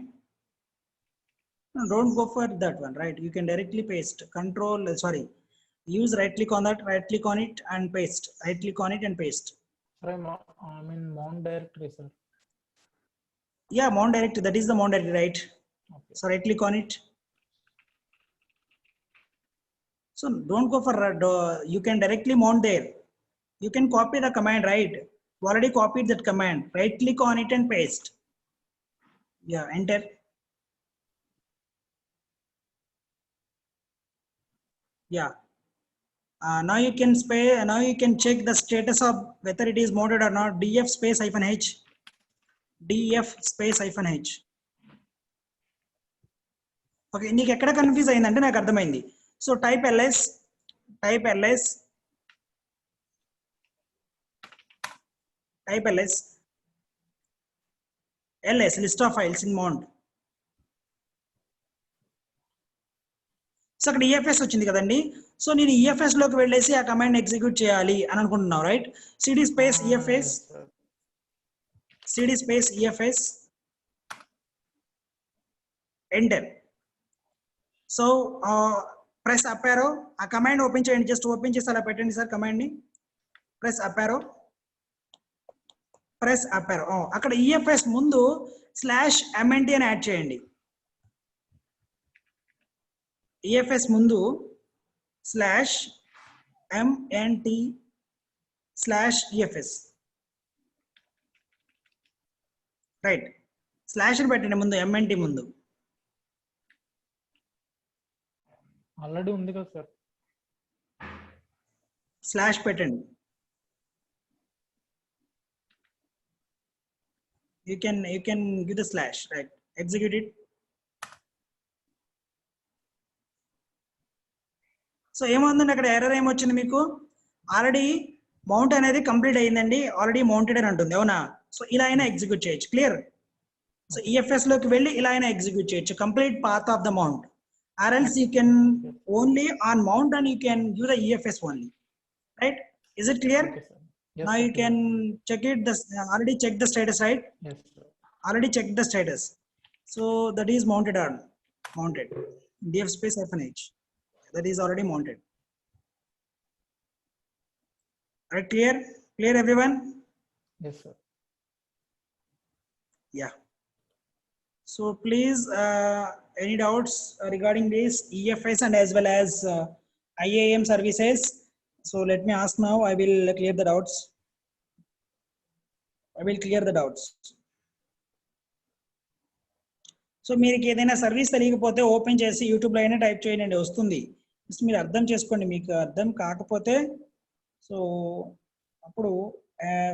No, don't go for that one, right? You can directly paste. Use right click on that, right click on it and paste. Right click on it and paste. Sorry, I mean mount directory, sir. Yeah, mount directory, that is the mount directory, right? Okay. So right click on it. So don't go for you can directly mount there. You can copy the command, right? You already copied that command. Right click on it and paste. Yeah, enter. Yeah. Now you can check the status of whether it is mounted or not. df space -h. df space -h. Okay, నీకు ఎక్కడ confuse అయిందంటే నాకు అర్థమైంది. So type ls list of files in mount. So అక్కడ EFS వచ్చింది కదండి. So నేను EFS లోకి వెళ్ళేసి ఆ కమాండ్ ఎగ్జిక్యూట్ చేయాలి అని అనుకుంటున్నావు, right? cd space EFS enter. So press up arrow, ఆ కమాండ్ ఓపెన్ చేయండి. జస్ట్ ఓపెన్ చేసి అలా పెట్టండి సార్ కమాండ్ ని. Press up arrow, press up arrow. అక్కడ ఈఎఫ్ఎస్ ముందు స్లాష్ ఎంఎన్టీ అని యాడ్ చేయండి. ఈఎఫ్ఎస్ ముందు slash MNT slash EFS, right. Slash పెట్టండి ముందు, ఎంఎన్టీ ముందు. ఆల్రెడీ ఉంది కదా సార్. స్లాష్ పెట్టండి. You can give the slash, right? Execute it. So ఏమవుతుందండి అక్కడ ఎర్రర్ ఏమొచ్చింది మీకు? ఆల్రెడీ మౌంట్ అనేది కంప్లీట్ అయ్యిందండి, ఆల్రెడీ మౌంటెడ్ అని అంటుంది, అవునా? సో ఇలా అయినా ఎగ్జిక్యూట్ చేయొచ్చు. క్లియర్? సో ఈఎఫ్ఎస్ లోకి వెళ్ళి ఇలా అయినా ఎగ్జిక్యూట్ చేయొచ్చు, complete path of the mount. Or else you can only on mount and you can give the EFS only, right? Is it clear? Okay, sir. Yes, Now sir, you clear. can check it, already check the status, right? Yes, sir. Already checked the status. So that is mounted on mounted. df space -h. That is already mounted. Right, clear? Clear everyone? Yes, sir. Yeah. So please, any doubts regarding this EFS and as well as IAM services? So let me ask now. I will clear the doubts. I will clear the doubts. So మీకు ఏదైనా service తెలియకపోతే open చేసి యూట్యూబ్లో అయినా type చేయండి, వస్తుంది. Just మీరు అర్థం చేసుకోండి. మీకు అర్థం కాకపోతే సో అప్పుడు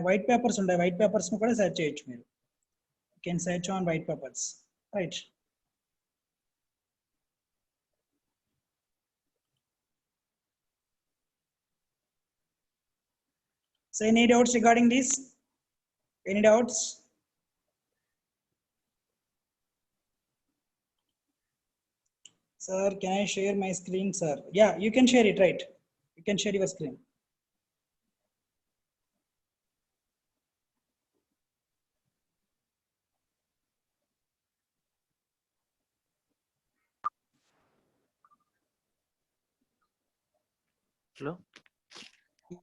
వైట్ పేపర్స్ ఉంటాయి, వైట్ పేపర్స్ని కూడా సెర్చ్ చేయొచ్చు మీరు. You can search on white papers, right? So any doubts regarding this? Any doubts? Sir, can I share my screen, sir? Yeah, you can share it, right? You can share your screen. Hello?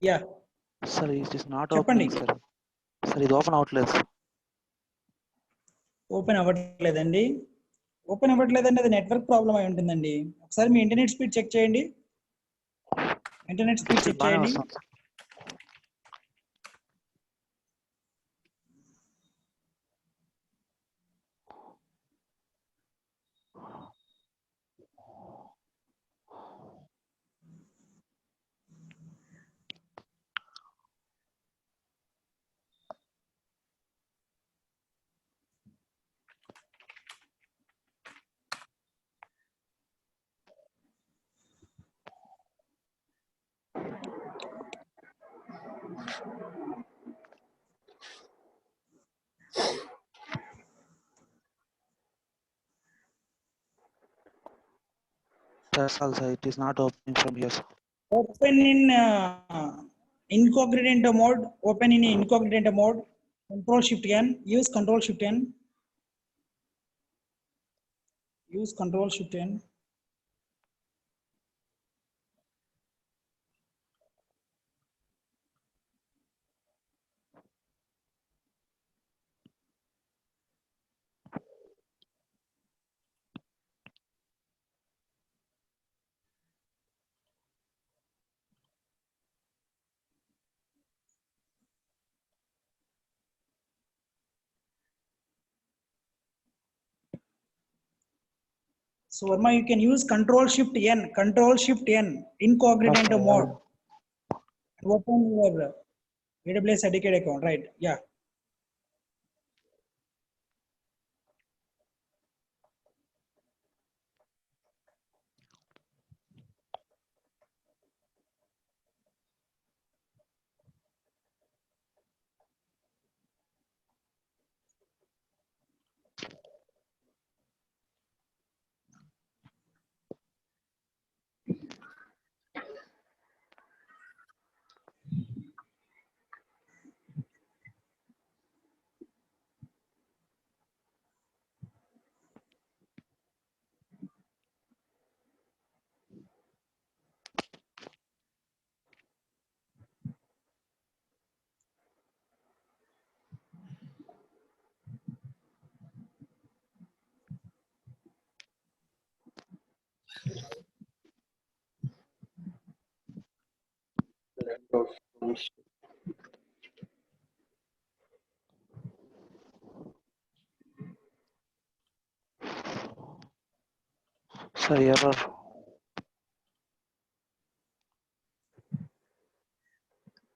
Yeah. Sir, it is not చెప్పండి. opening, sir. Sir, ఇది open అవ్వట్లేదు. Open అవ్వట్లేదండి. Open అవ్వట్లేదండి, అది network problem అయి ఉంటుందండి. ఒకసారి మీ internet speed check చేయండి. Internet speed check బాగానే చేయండి. వస్తుంది. That's all, sir. It is not opening from here, sir. Open in incognito mode. Open in incognito mode. Control Shift N. Use Control Shift N. Use Control Shift N. So Verma, you can use Control Shift N. Control Shift N. Incognito mode. Open your AWS Educate account, right? Yeah. Sir, error.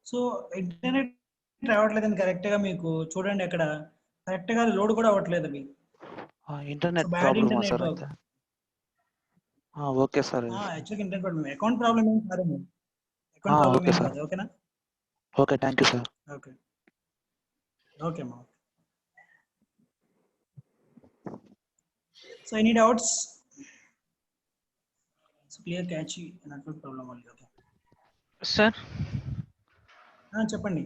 So internet రావట్లేదండి correct గా మీకు చూడండి అక్కడ correct గా load కూడా అవ్వట్లేదు అవి. Internet So bad problem, internet sir. work. Okay, sir. యాక్చువల్గా ఇంటర్నెట్ ప్రాబ్లమ్, అకౌంట్ ప్రాబ్లమ్ ఏం కాదండి. అకౌంట్ ప్రాబ్లమ్ okay, ఏం sir. కాదు. ఓకేనా? Okay, thank you, sir. Okay okay అమ్మా. So any doubts? Clear catch network problem వల్ల. ఓకే సార్ చెప్పండి.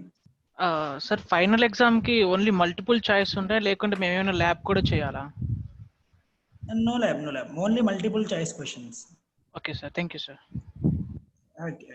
Sir final ఎగ్జామ్కి ఓన్లీ మల్టిపుల్ చాయిస్ ఉంటాయి లేకుంటే మేము ఏమైనా ల్యాబ్ కూడా చేయాలా? No lab, only multiple choice questions. Okay sir, thank you sir. Okay.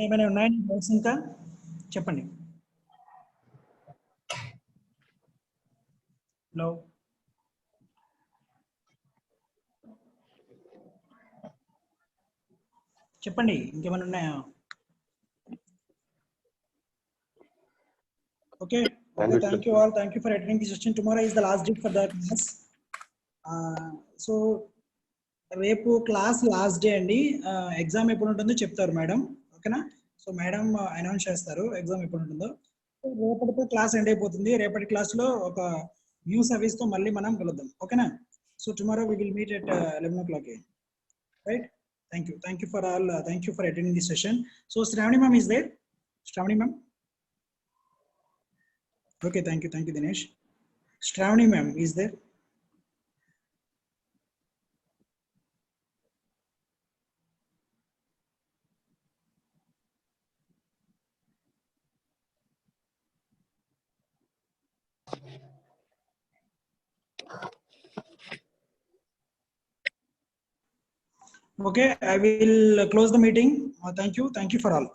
ఏమైనా ఉన్నాయండి డౌట్స్? ఇంకా చెప్పండి. హలో, చెప్పండి, ఇంకేమైనా ఉన్నాయా? Okay, thank you all. Thank you for attending the session. Tomorrow is the last day for the class. So రేపు class last day అండి. Exam ఎప్పుడు ఉంటుందో చెప్తారు మేడం. ఓకేనా? సో మేడం అనౌన్స్ చేస్తారు ఎగ్జామ్ ఎప్పుడు ఉంటుందో. రేపటితో క్లాస్ ఎండ్ అయిపోతుంది. రేపటి క్లాస్లో ఒక న్యూ సర్వీస్తో మళ్ళీ మనం కలుద్దాం. ఓకేనా? So tomorrow we will meet at 11 o'clock. Right? Thank you for all. Thank you for attending the session. So Shravani ma'am is there? Shravani ma'am? Okay, thank you, Dinesh. Shravani ma'am is there? Okay, I will close the meeting. Thank you for all.